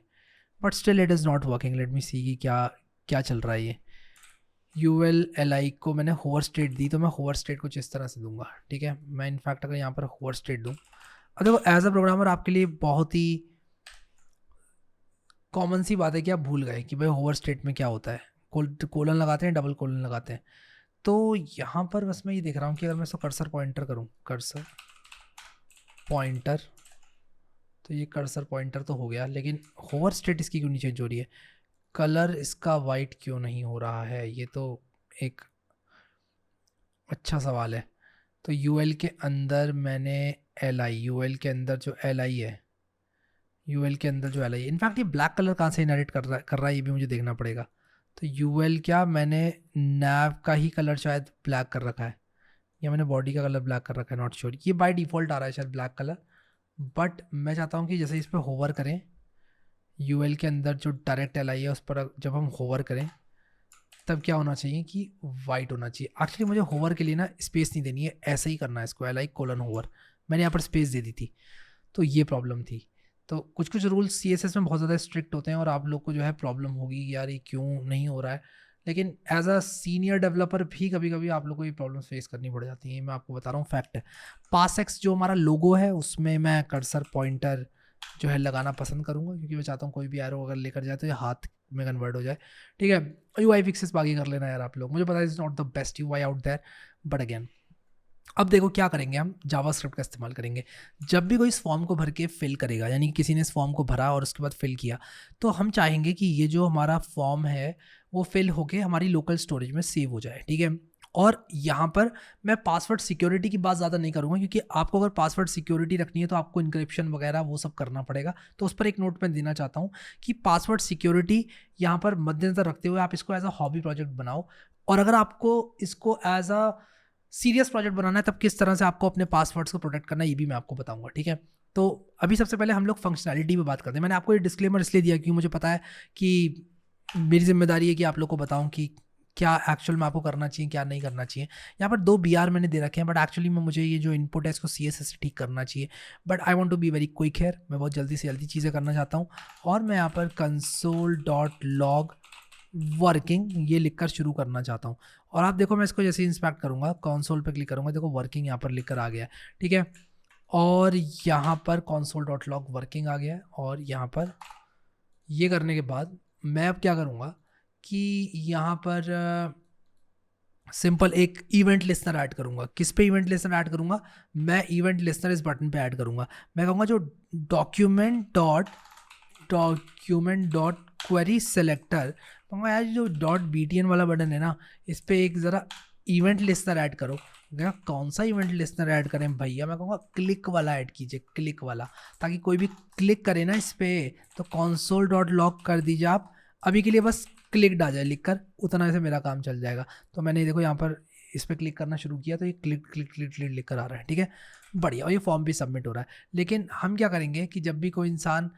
but still it is not working. Let me see कि क्या चल रहा है ये। UL LI को मैंने होवर स्टेट दी, तो मैं होवर स्टेट कुछ इस तरह से दूंगा, ठीक है। मैं इनफैक्ट अगर यहाँ पर होवर स्टेट दूँ, अब देखो एज अ प्रोग्रामर आपके लिए बहुत ही कॉमन सी बात है कि आप भूल गए कि भाई होवर स्टेट में क्या होता है, कोलन लगाते हैं, डबल कोलन लगाते हैं। तो यहाँ पर बस मैं ये देख रहा हूँ कि अगर मैं इसको कर्सर पॉइंटर करूँ, कर्सर पॉइंटर, तो ये कर्सर पॉइंटर तो हो गया, लेकिन होवर स्टेट इसकी क्यों नहीं चेंज हो रही है, कलर इसका वाइट क्यों नहीं हो रहा है, ये तो एक अच्छा सवाल है। तो UL के अंदर मैंने UL के अंदर जो LI है, UL के अंदर जो LI है, इनफैक्ट ये ब्लैक कलर कहाँ से इनहेरिट कर रहा है ये भी मुझे देखना पड़ेगा। तो UL क्या, मैंने नैव का ही कलर शायद ब्लैक कर रखा है, या मैंने बॉडी का कलर ब्लैक कर रखा है, नॉट श्योर। ये बाय डिफ़ॉल्ट आ रहा है शायद ब्लैक कलर, बट मैं चाहता हूँ कि जैसे इस पर होवर करें, यूएल के अंदर जो डायरेक्ट एल आई है उस पर जब हम होवर करें तब क्या होना चाहिए कि वाइट होना चाहिए। एक्चुअली मुझे होवर के लिए ना स्पेस नहीं देनी है, ऐसे ही करना है इसको, एल आई कोलन होवर, मैंने यहाँ पर स्पेस दे दी थी, तो ये प्रॉब्लम थी। तो कुछ कुछ रूल्स CSS में बहुत ज़्यादा स्ट्रिक्ट होते हैं और आप लोग को जो है प्रॉब्लम होगी कि यार ये क्यों नहीं हो रहा है, लेकिन एज अ सीनियर डेवलपर भी कभी कभी आप लोग को ये प्रॉब्लम फेस करनी पड़ जाती है, मैं आपको बता रहा हूँ, फैक्ट है। पासएक्स जो हमारा लोगो है उसमें मैं कर्सर पॉइंटर जो है लगाना पसंद करूँगा, क्योंकि मैं चाहता हूँ कोई भी एरो अगर लेकर जाए तो ये हाथ में कन्वर्ट हो जाए, ठीक है। UI फिक्सेस बाकी कर लेना यार आप लोग, मुझे पता है is not the best UI out there, but again अब देखो क्या करेंगे, हम जावास्क्रिप्ट का इस्तेमाल करेंगे। जब भी कोई इस फॉर्म को भर के फिल करेगा, यानी कि किसी ने इस फॉर्म को भरा और उसके बाद फिल किया, तो हम चाहेंगे कि ये जो हमारा फॉर्म है वो फिल होके हमारी लोकल स्टोरेज में सेव हो जाए, ठीक है। और यहाँ पर मैं पासवर्ड सिक्योरिटी की बात ज़्यादा नहीं करूँगा, क्योंकि आपको अगर पासवर्ड सिक्योरिटी रखनी है तो आपको इंक्रिप्शन वगैरह वो सब करना पड़ेगा, तो उस पर एक नोट मैं देना चाहता हूँ कि पासवर्ड सिक्योरिटी यहाँ पर मद्देनजर रखते हुए आप इसको एज अ हॉबी प्रोजेक्ट बनाओ। और अगर आपको इसको एज अ सीरियस प्रोजेक्ट बनाना है तब किस तरह से आपको अपने पासवर्ड्स को प्रोटेक्ट करना है ये भी मैं आपको बताऊंगा, ठीक है। तो अभी सबसे पहले हम लोग फंक्शनैलिटी पे बात करते हैं। मैंने आपको ये डिस्क्लेमर इसलिए दिया क्योंकि मुझे पता है कि मेरी जिम्मेदारी है कि आप लोग को बताऊं कि क्या एक्चुअल में आपको करना चाहिए, क्या नहीं करना चाहिए। यहाँ पर 2 BR मैंने दे रखे हैं, बट एक्चुअली में मुझे ये जो इनपुट है इसको CSS से ठीक करना चाहिए, but I want to be very quick here, मैं बहुत जल्दी से जल्दी चीज़ें करना चाहता हूँ। और मैं यहाँ पर console.log वर्किंग ये लिखकर शुरू करना चाहता हूँ। और आप देखो मैं इसको जैसे इंस्पेक्ट करूँगा, कंसोल पे क्लिक करूँगा, देखो वर्किंग यहाँ पर लिखकर आ गया है, ठीक है। और यहाँ पर console.log वर्किंग आ गया है। और यहाँ पर ये करने के बाद मैं अब क्या करूँगा कि यहाँ पर सिंपल एक इवेंट लिस्नर ऐड करूँगा। किस पे इवेंट लिस्नर ऐड करूँगा? मैं इवेंट लिस्नर इस बटन पे ऐड करूँगा। मैं कहूँगा जो डॉक्यूमेंट डॉट क्वेरी सेलेक्टर, कहूँगा यार जो .btn वाला बटन है ना, इस पर एक ज़रा इवेंट लिस्नर ऐड करो। क्या कौन सा इवेंट लिस्नर ऐड करें भैया? मैं कहूँगा क्लिक वाला ऐड कीजिए, क्लिक वाला, ताकि कोई भी क्लिक करे ना इस पर तो console.log कर दीजिए आप। अभी के लिए बस क्लिक आ जाए लिखकर, उतना से मेरा काम चल जाएगा। तो मैंने देखो यहाँ पर इस पर क्लिक करना शुरू किया तो ये क्लिक क्लिक क्लिक क्लिक लिख कर आ रहा है, ठीक है, बढ़िया। और ये फॉर्म भी सबमिट हो रहा है। लेकिन हम क्या करेंगे कि जब भी कोई इंसान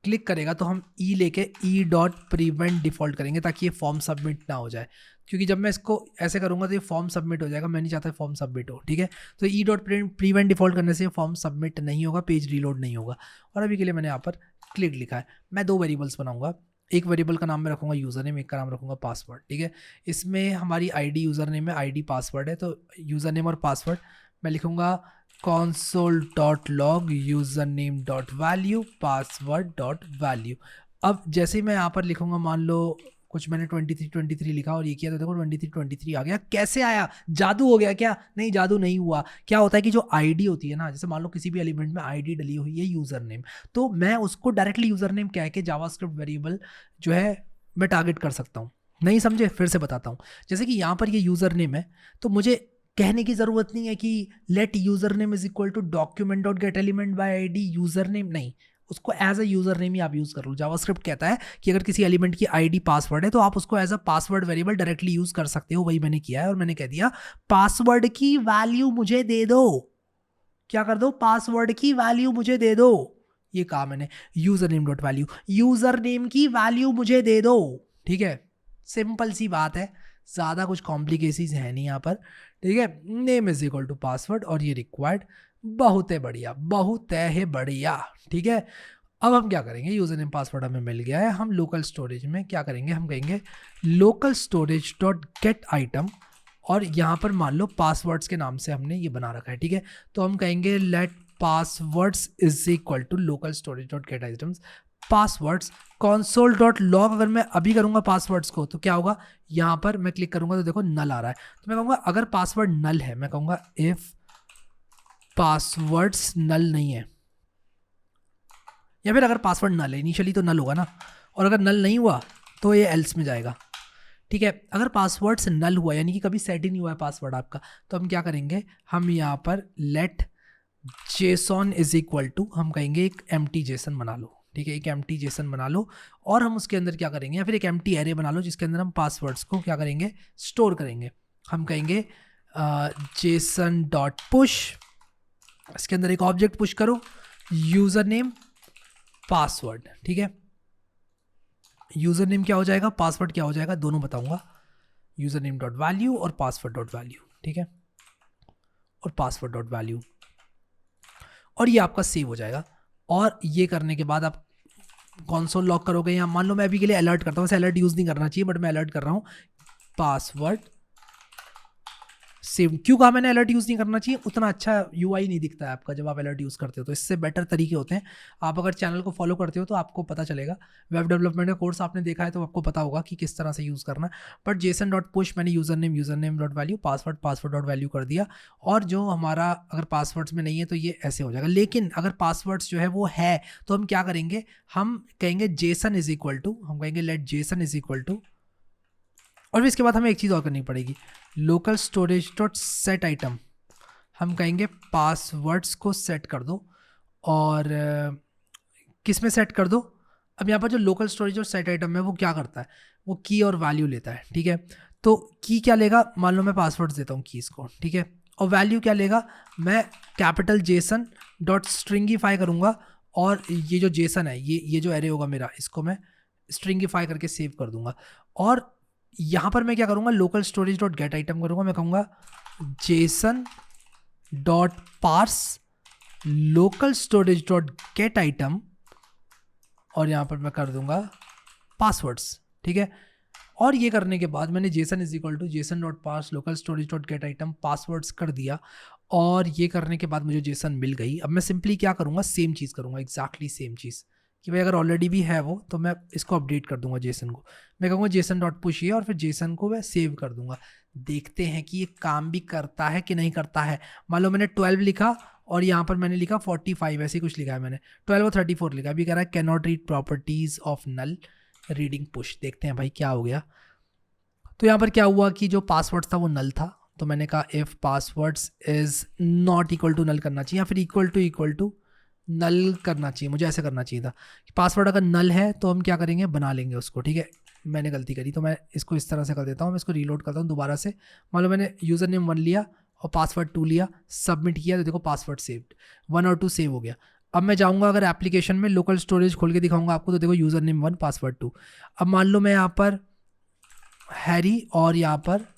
क्लिक करेगा तो हम लेके e.prevent डिफ़ॉल्ट करेंगे ताकि ये फॉर्म सबमिट ना हो जाए, क्योंकि जब मैं इसको ऐसे करूँगा तो ये फॉर्म सबमिट हो जाएगा, मैं नहीं चाहता फॉर्म सबमिट हो, ठीक है। तो e.prevent डिफ़ॉल्ट करने से ये फॉर्म सबमिट नहीं होगा, पेज रीलोड नहीं होगा। और अभी के लिए मैंने यहाँ पर क्लिक लिखा है। मैं 2 वेरिएबल्स बनाऊंगा, एक वेरिएबल का नाम मैं रखूँगा यूज़र नेम, एक का नाम रखूँगा पासवर्ड, ठीक है। इसमें हमारी ID यूज़र नेम है, ID पासवर्ड है, तो यूज़र नेम और पासवर्ड मैं लिखूँगा console.log username.value password.value। अब जैसे ही मैं यहाँ पर लिखूँगा, मान लो कुछ मैंने 23 लिखा और ये किया तो देखो 23 आ गया। कैसे आया? जादू हो गया क्या? नहीं, जादू नहीं हुआ। क्या होता है कि जो आईडी होती है ना, जैसे मान लो किसी भी एलिमेंट में आईडी डली हुई है यूज़र नेम, तो मैं उसको डायरेक्टली यूज़र नेम कह के जावास्क्रिप्ट वेरिएबल जो है मैं टारगेट कर सकता हूँ। नहीं समझे? फिर से बताता हूँ। जैसे कि यहाँ पर ये यूज़र नेम है, तो मुझे कहने की ज़रूरत नहीं है कि let user name is equal to document dot get element by ID user name, नहीं, उसको एज अ यूज़र नेम ही आप यूज़ कर लो। जावास्क्रिप्ट कहता है कि अगर किसी एलिमेंट की आईडी पासवर्ड है तो आप उसको as a password variable directly use कर सकते हो। वही मैंने किया है और मैंने कह दिया पासवर्ड की वैल्यू मुझे दे दो। क्या कर दो? पासवर्ड की वैल्यू मुझे दे दो। ये कहा मैंने, user name dot value, user name की वैल्यू मुझे दे दो, ठीक है। सिंपल सी बात है, ज़्यादा कुछ कॉम्प्लिकेसीज है नहीं यहाँ पर, ठीक है। Name is equal to password और ये रिक्वायर्ड, बहुत है बढ़िया, बहुत है बढ़िया, ठीक है। अब हम क्या करेंगे, यूज़र नेम पासवर्ड हमें मिल गया है, हम लोकल स्टोरेज में क्या करेंगे, हम कहेंगे local storage dot get item, और यहाँ पर मान लो पासवर्ड्स के नाम से हमने ये बना रखा है, ठीक है। तो हम कहेंगे let passwords is equal to local storage dot get items passwords console.log। अगर मैं अभी करूंगा पासवर्ड्स को तो क्या होगा, यहाँ पर मैं क्लिक करूंगा तो देखो नल आ रहा है। तो मैं कहूँगा अगर पासवर्ड नल है, मैं कहूँगा इफ पासवर्ड्स नल नहीं है, या फिर अगर पासवर्ड नल है, इनिशियली तो नल होगा ना, और अगर नल नहीं हुआ तो ये एल्स में जाएगा, ठीक है। अगर पासवर्ड से नल हुआ यानी कि कभी सेट ही नहीं हुआ है पासवर्ड आपका, तो हम क्या करेंगे, हम यहाँ पर let JSON is equal to, हम कहेंगे एक एम्प्टी जेसन बना लो, ठीक है, एक एम्प्टी जेसन बना लो, और हम उसके अंदर क्या करेंगे, या फिर एक एम्प्टी एरे बना लो जिसके अंदर हम पासवर्ड्स को क्या करेंगे, स्टोर करेंगे। हम कहेंगे जेसन डॉट पुश, इसके अंदर एक ऑब्जेक्ट पुश करो, यूजर नेम पासवर्ड, ठीक है। यूजर नेम क्या हो जाएगा, पासवर्ड क्या हो जाएगा, दोनों बताऊंगा। यूजर नेम डॉट वैल्यू और पासवर्ड डॉट वैल्यू, ठीक है, और पासवर्ड डॉट वैल्यू, और ये आपका सेव हो जाएगा। और ये करने के बाद आप कंसोल लॉक करोगे, या मान लो मैं अभी के लिए अलर्ट करता हूँ, वैसे अलर्ट यूज़ नहीं करना चाहिए बट मैं अलर्ट कर रहा हूँ, पासवर्ड सेव। क्यों कहा मैंने अलर्ट यूज़ नहीं करना चाहिए, उतना अच्छा यूआई नहीं दिखता है आपका जब आप अलर्ट यूज़ करते हो, तो इससे बेटर तरीके होते हैं। आप अगर चैनल को फॉलो करते हो तो आपको पता चलेगा, वेब डेवलपमेंट का कोर्स आपने देखा है तो आपको पता होगा कि किस तरह से यूज़ करना है। बट जेसन डॉट पुश मैंने user name dot value, password dot value कर दिया। और जो हमारा अगर पासवर्ड्स में नहीं है तो ये ऐसे हो जाएगा। लेकिन अगर पासवर्ड्स जो है वो है तो हम क्या करेंगे, हम कहेंगे जेसन इज इक्वल टू, हम कहेंगे let JSON is equal to, और फिर इसके बाद हमें एक चीज़ और करनी पड़ेगी, local storage dot set item, हम कहेंगे पासवर्ड्स को सेट कर दो। और किस में सेट कर दो, अब यहाँ पर जो लोकल स्टोरेज और सेट आइटम है वो क्या करता है, वो की और वैल्यू लेता है, ठीक है। तो की क्या लेगा, मान लो मैं पासवर्ड्स देता हूँ कीज़ को, ठीक है, और वैल्यू क्या लेगा, मैं कैपिटल जेसन डॉट स्ट्रिंगीफाई करूँगा, और ये जो जेसन है, ये जो एरे होगा मेरा, इसको मैं स्ट्रिंगीफाई करके सेव कर दूंगा। और यहाँ पर मैं क्या करूँगा, local storage dot get item करूँगा, मैं कहूँगा JSON dot parse local storage dot get item, और यहाँ पर मैं कर दूंगा पासवर्ड्स, ठीक है। और ये करने के बाद मैंने JSON is equal to JSON dot parse local storage dot get item passwords कर दिया, और ये करने के बाद मुझे जेसन मिल गई। अब मैं सिंपली क्या करूँगा, सेम चीज़ करूँगा, एग्जैक्टली सेम चीज़, कि भाई अगर ऑलरेडी भी है वो तो मैं इसको अपडेट कर दूंगा जेसन को, मैं कहूँगा जेसन डॉट पुश ये, और फिर जेसन को मैं सेव कर दूंगा। देखते हैं कि ये काम भी करता है कि नहीं करता है। मान लो मैंने 12 लिखा और यहाँ पर मैंने लिखा 45, ऐसे कुछ लिखा है मैंने, 12 और 34 लिखा, अभी कह रहा है can not read properties of null reading push. देखते हैं भाई क्या हो गया। तो यहाँ पर क्या हुआ कि जो पासवर्ड था वो नल था, तो मैंने कहा if passwords is not equal to null करना चाहिए, या फिर इक्वल टू नल करना चाहिए, मुझे ऐसे करना चाहिए था कि पासवर्ड अगर नल है तो हम क्या करेंगे, बना लेंगे उसको, ठीक है। मैंने गलती करी तो मैं इसको इस तरह से कर देता हूँ, मैं इसको रीलोड करता हूँ दोबारा से। मान लो मैंने यूज़र नेम 1 लिया और पासवर्ड 2 लिया, सबमिट किया, तो देखो पासवर्ड सेव्ड, 1 और 2 सेव हो गया। अब मैं जाऊँगा अगर एप्लीकेशन में लोकल स्टोरेज खोल के दिखाऊंगा आपको, तो देखो यूज़र नेम 1 पासवर्ड 2। अब मान लो मैं यहाँ पर हैरी और यहाँ पर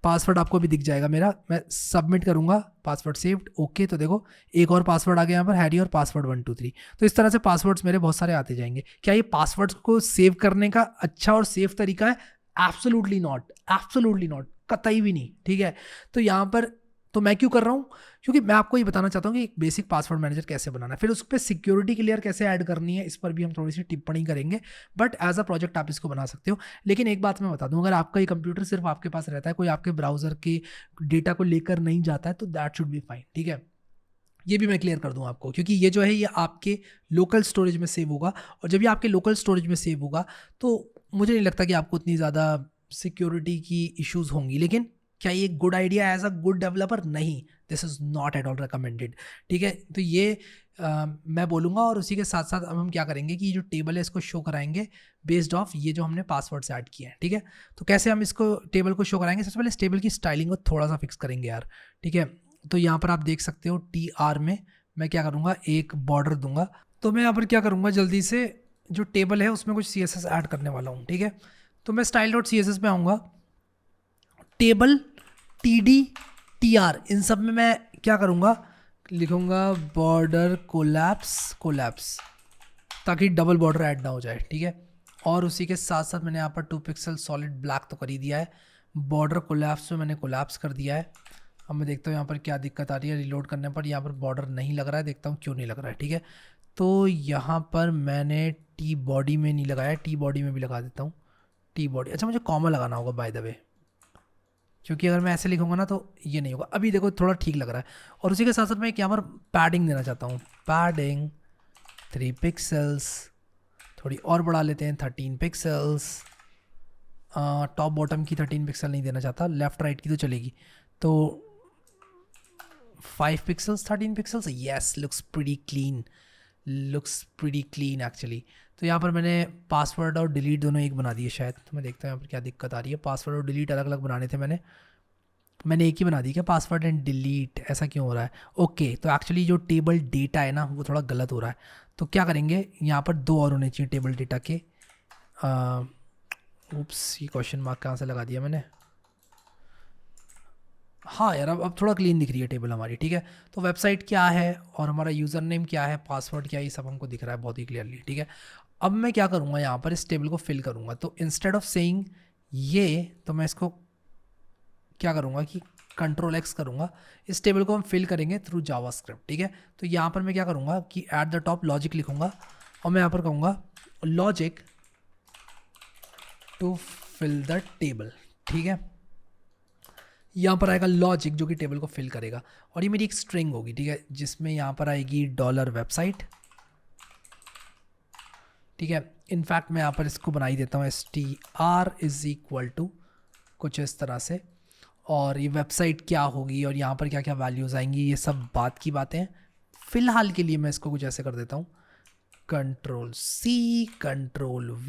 पासवर्ड आपको भी दिख जाएगा मेरा, मैं सबमिट करूंगा, पासवर्ड सेव्ड, ओके। तो देखो एक और पासवर्ड आ गया यहाँ पर, हैरी और पासवर्ड 1 2 3। तो इस तरह से पासवर्ड्स मेरे बहुत सारे आते जाएंगे। क्या ये पासवर्ड्स को सेव करने का अच्छा और सेफ तरीका है? एब्सोल्युटली नॉट, एब्सोल्युटली नॉट, कतई भी नहीं, ठीक है। तो यहाँ पर तो मैं क्यों कर रहा हूँ, क्योंकि मैं आपको ये बताना चाहता हूँ कि एक बेसिक पासवर्ड मैनेजर कैसे बनाना है, फिर उस पर सिक्योरिटी की लेयर कैसे ऐड करनी है, इस पर भी हम थोड़ी सी टिप्पणी करेंगे। बट एज अ प्रोजेक्ट आप इसको बना सकते हो। लेकिन एक बात मैं बता दूं, अगर आपका ये कंप्यूटर सिर्फ आपके पास रहता है, कोई आपके ब्राउजर के डेटा को लेकर नहीं जाता है, तो दैट शुड बी फाइन, ठीक है। ये भी मैं क्लियर कर दूं आपको, क्योंकि ये जो है ये आपके लोकल स्टोरेज में सेव होगा, और जब ये आपके लोकल स्टोरेज में सेव होगा तो मुझे नहीं लगता कि आपको उतनी ज़्यादा सिक्योरिटी की इश्यूज़ होंगी। लेकिन क्या ये good idea as a good developer? नहीं, this is not at all recommended, ठीक है। तो ये मैं बोलूँगा, और उसी के साथ साथ अब हम क्या करेंगे कि ये जो टेबल है इसको शो कराएंगे बेस्ड ऑफ ये जो हमने पासवर्ड्स ऐड किए हैं, ठीक है। तो कैसे हम इसको टेबल को शो कराएंगे, सबसे पहले इस टेबल की स्टाइलिंग को थोड़ा सा फिक्स करेंगे यार, ठीक है। तो यहाँ पर आप देख सकते हो TR में मैं क्या करूँगा, एक बॉर्डर दूंगा। तो मैं यहाँ पर क्या करूँगा, जल्दी से जो टेबल है उसमें कुछ CSS ऐड करने वाला हूँ, ठीक है। तो मैं style.css में आऊँगा, टेबल TD TR इन सब में मैं क्या करूँगा, लिखूँगा बॉर्डर कोलैप्स, ताकि डबल बॉर्डर ऐड ना हो जाए, ठीक है। और उसी के साथ साथ मैंने यहाँ पर 2 पिक्सल सॉलिड ब्लैक तो कर ही दिया है, बॉर्डर कोलैप्स में मैंने कोलैप्स कर दिया है। अब मैं देखता हूँ यहाँ पर क्या दिक्कत आ रही है, रिलोड करने पर यहाँ पर बॉर्डर नहीं लग रहा है, देखता हूँ क्यों नहीं लग रहा है, ठीक है। तो यहाँ पर मैंने टी बॉडी में नहीं लगाया, टी बॉडी में भी लगा देता हूँ, टी बॉडी। अच्छा मुझे कॉमा लगाना होगा बाय द वे, क्योंकि अगर मैं ऐसे लिखूंगा ना तो ये नहीं होगा। अभी देखो थोड़ा ठीक लग रहा है। और उसी के साथ साथ मैं यहाँ पर पैडिंग देना चाहता हूँ, पैडिंग 3 पिक्सल्स, थोड़ी और बढ़ा लेते हैं 13 पिक्सल्स। टॉप बॉटम की 13 पिक्सल नहीं देना चाहता, लेफ्ट राइट की तो चलेगी। तो 5 pixels 13 pixels, yes, looks pretty clean actually. तो यहाँ पर मैंने पासवर्ड और डिलीट दोनों एक बना दिए शायद, तो मैं देखता हूँ यहाँ पर क्या दिक्कत आ रही है। पासवर्ड और डिलीट अलग अलग बनाने थे मैंने, मैंने एक ही बना दी क्या पासवर्ड एंड डिलीट, ऐसा क्यों हो रहा है? ओके, तो एक्चुअली जो टेबल डेटा है ना वो थोड़ा गलत हो रहा है। तो क्या करेंगे, यहाँ पर 2 और होने चाहिए टेबल डेटा के। उप्स, ये क्वेश्चन मार्क कहाँ से लगा दिया मैंने। हाँ यार, अब थोड़ा क्लीन दिख रही है टेबल हमारी, ठीक है। तो वेबसाइट क्या है और हमारा यूज़र नेम क्या है, पासवर्ड क्या है, ये सब हमको दिख रहा है बहुत ही क्लियरली, ठीक है। अब मैं क्या करूँगा, यहाँ पर इस टेबल को फिल करूँगा। तो इंस्टेड ऑफ सेइंग ये, तो मैं इसको क्या करूँगा कि Ctrl+X करूँगा। इस टेबल को हम फिल करेंगे थ्रू जावास्क्रिप्ट, ठीक है। तो यहाँ पर मैं क्या करूँगा कि एट द टॉप लॉजिक लिखूँगा और मैं यहाँ पर कहूँगा logic to fill the table, ठीक है। यहाँ पर आएगा लॉजिक जो कि टेबल को फिल करेगा और ये मेरी एक स्ट्रिंग होगी, ठीक है, जिसमें यहाँ पर आएगी $वेबसाइट, ठीक है। इनफैक्ट मैं यहाँ पर इसको बना ही देता हूँ str इज इक्वल टू कुछ इस तरह से, और ये वेबसाइट क्या होगी और यहाँ पर क्या क्या वैल्यूज़ आएंगी, ये सब बात की बातें हैं। फ़िलहाल के लिए मैं इसको कुछ ऐसे कर देता हूँ, Ctrl+C Ctrl+V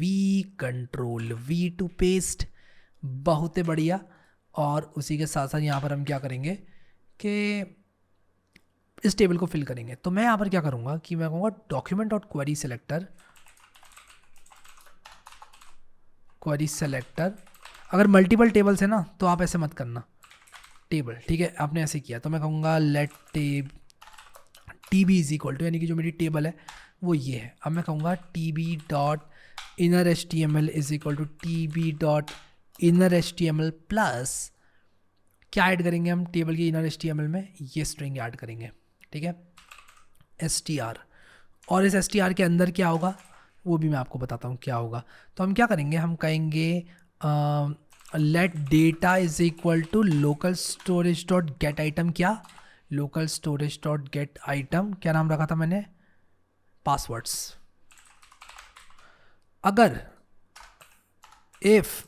टू पेस्ट, बहुत ही बढ़िया। और उसी के साथ साथ यहाँ पर हम क्या करेंगे कि इस टेबल को फिल करेंगे। तो मैं यहाँ पर क्या करूँगा कि मैं कहूँगा डॉक्यूमेंट डॉट क्वेरी सेलेक्टर। अगर मल्टीपल टेबल्स है ना तो आप ऐसे मत करना, टेबल, ठीक है, आपने ऐसे किया। तो मैं कहूँगा let TB is equal to, यानी कि जो मेरी टेबल है वो ये है। अब मैं कहूँगा tb.innerhtml is equal to tb.innerhtml plus क्या ऐड करेंगे हम टेबल के इनर HTML में, ये स्ट्रिंग ऐड करेंगे, ठीक है, str। और इस str के अंदर क्या होगा वो भी मैं आपको बताता हूँ क्या होगा। तो हम क्या करेंगे, हम कहेंगे let data is equal to local storage dot get item, क्या local storage dot get item, क्या नाम रखा था मैंने, पासवर्ड्स। अगर if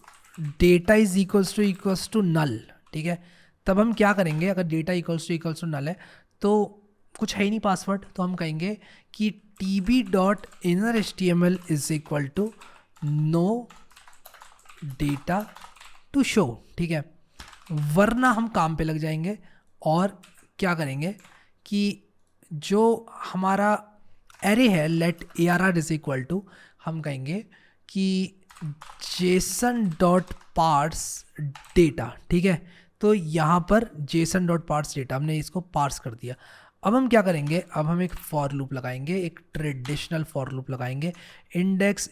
data is equals to null, ठीक है, तब हम क्या करेंगे, अगर डेटा इक्वल्स टू नल है तो कुछ है ही नहीं पासवर्ड, तो हम कहेंगे कि tb.innerhtml is equal to no data to show, ठीक है। वरना हम काम पे लग जाएंगे और क्या करेंगे कि जो हमारा एरे है let ARR is equal to, हम कहेंगे कि JSON.parse डेटा, ठीक है। तो यहाँ पर JSON.parse डेटा हमने इसको पार्स कर दिया। अब हम क्या करेंगे, अब हम एक फॉर लूप लगाएंगे, एक ट्रेडिशनल फॉर लूप लगाएंगे, index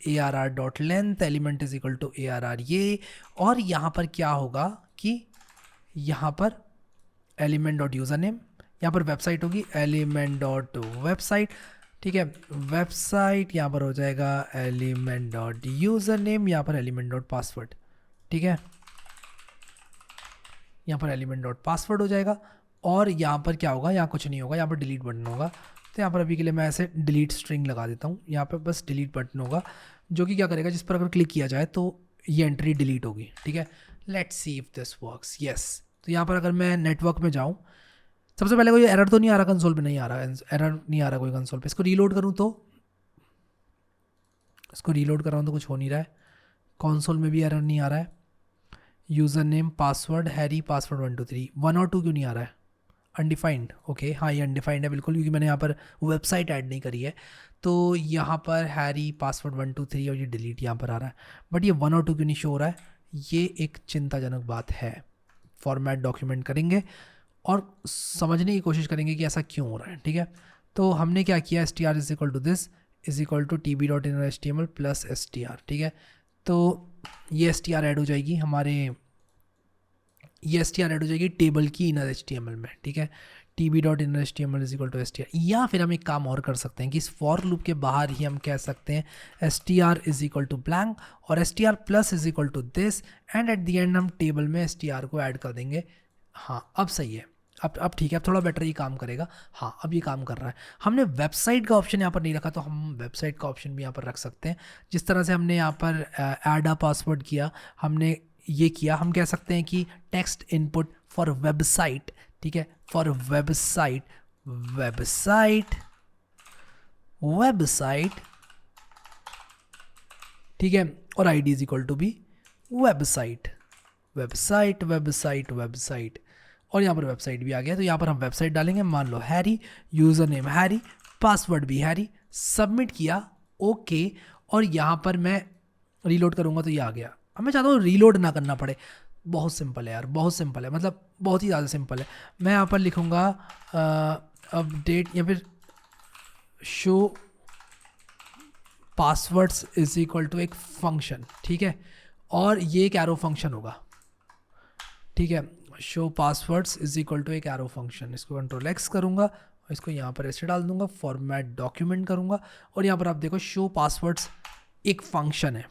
ARR.length element is equal to ARR ये, और यहाँ पर क्या होगा कि यहाँ पर element.username, यहाँ पर वेबसाइट होगी element.website, ठीक है, वेबसाइट यहाँ पर हो जाएगा element.username, यहाँ पर element.password, ठीक है, यहाँ पर element.password हो जाएगा। और यहाँ पर क्या होगा, यहाँ कुछ नहीं होगा, यहाँ पर डिलीट बटन होगा। तो यहाँ पर अभी के लिए मैं ऐसे डिलीट स्ट्रिंग लगा देता हूँ, यहाँ पर बस डिलीट बटन होगा जो कि क्या करेगा, जिस पर अगर क्लिक किया जाए तो ये एंट्री डिलीट होगी, ठीक है। Let's see if this works, yes. तो यहाँ पर अगर मैं नेटवर्क में जाऊँ, सबसे पहले कोई एरर तो नहीं आ रहा कंसोल पे, नहीं आ रहा एरर, नहीं आ रहा कोई कंसोल पे। इसको रीलोड करूँ तो, इसको रीलोड कर रहा हूँ तो कुछ हो नहीं रहा है, कंसोल में भी एरर नहीं आ रहा है। User name password Harry password 1 2 3, 1 और 2 क्यों नहीं आ रहा है, अनडिफाइंड, ओके, हाँ ये अनडिफाइंड है बिल्कुल, क्योंकि मैंने यहाँ पर वेबसाइट ऐड नहीं करी है। तो यहाँ पर हैरी पासवर्ड 1 2 3 और ये डिलीट यहाँ पर आ रहा है, बट ये 1 और 2 क्यों नहीं शो हो रहा है, ये एक चिंताजनक बात है। फॉर्मेट डॉक्यूमेंट करेंगे और समझने की कोशिश करेंगे कि ऐसा क्यों हो रहा है, ठीक है। तो हमने क्या किया, str is equal to this is equal to tb.innerhtml plus str, ठीक है। तो ये str ऐड हो जाएगी हमारे, ये str ऐड हो जाएगी टेबल की इनर HTML में, ठीक है, tb.innerhtml is equal to str। या फिर हम एक काम और कर सकते हैं कि इस फॉर लूप के बाहर ही हम कह सकते हैं str is equal to blank और str plus is equal to this, and at the end हम टेबल में str को ऐड कर देंगे। हाँ अब सही है, अब ठीक है, अब थोड़ा बेटर ये काम करेगा। हाँ अब ये काम कर रहा है। हमने वेबसाइट का ऑप्शन यहाँ पर नहीं रखा, तो हम वेबसाइट का ऑप्शन भी यहाँ पर रख सकते हैं। जिस तरह से हमने यहाँ पर ऐड अ पासवर्ड किया, हमने ये किया, हम कह सकते हैं कि टेक्स्ट इनपुट फॉर वेबसाइट, ठीक है, फॉर वेबसाइट ठीक है, और ID इज इक्वल टू भी वेबसाइट, वेबसाइट वेबसाइट वेबसाइट, और यहाँ पर वेबसाइट भी आ गया। तो यहाँ पर हम वेबसाइट डालेंगे, मान लो Harry, user name Harry, password भी हैरी, सबमिट किया, ओके। और यहाँ पर मैं रीलोड करूँगा तो ये आ गया। अब मैं चाहता हूँ रीलोड ना करना पड़े। बहुत सिंपल है यार, बहुत सिंपल है, मतलब बहुत ही ज़्यादा सिंपल है। मैं यहाँ पर लिखूँगा अपडेट या फिर show passwords is equal to एक फंक्शन, ठीक है, और ये एक एरो फंक्शन होगा, ठीक है। Show passwords is equal to एक एरो फंक्शन, इसको कंट्रोल एक्स करूँगा, इसको यहाँ पर ऐसे डाल दूंगा, फॉर्मेट डॉक्यूमेंट करूँगा, और यहाँ पर आप देखो शो पासवर्ड्स एक फंक्शन है,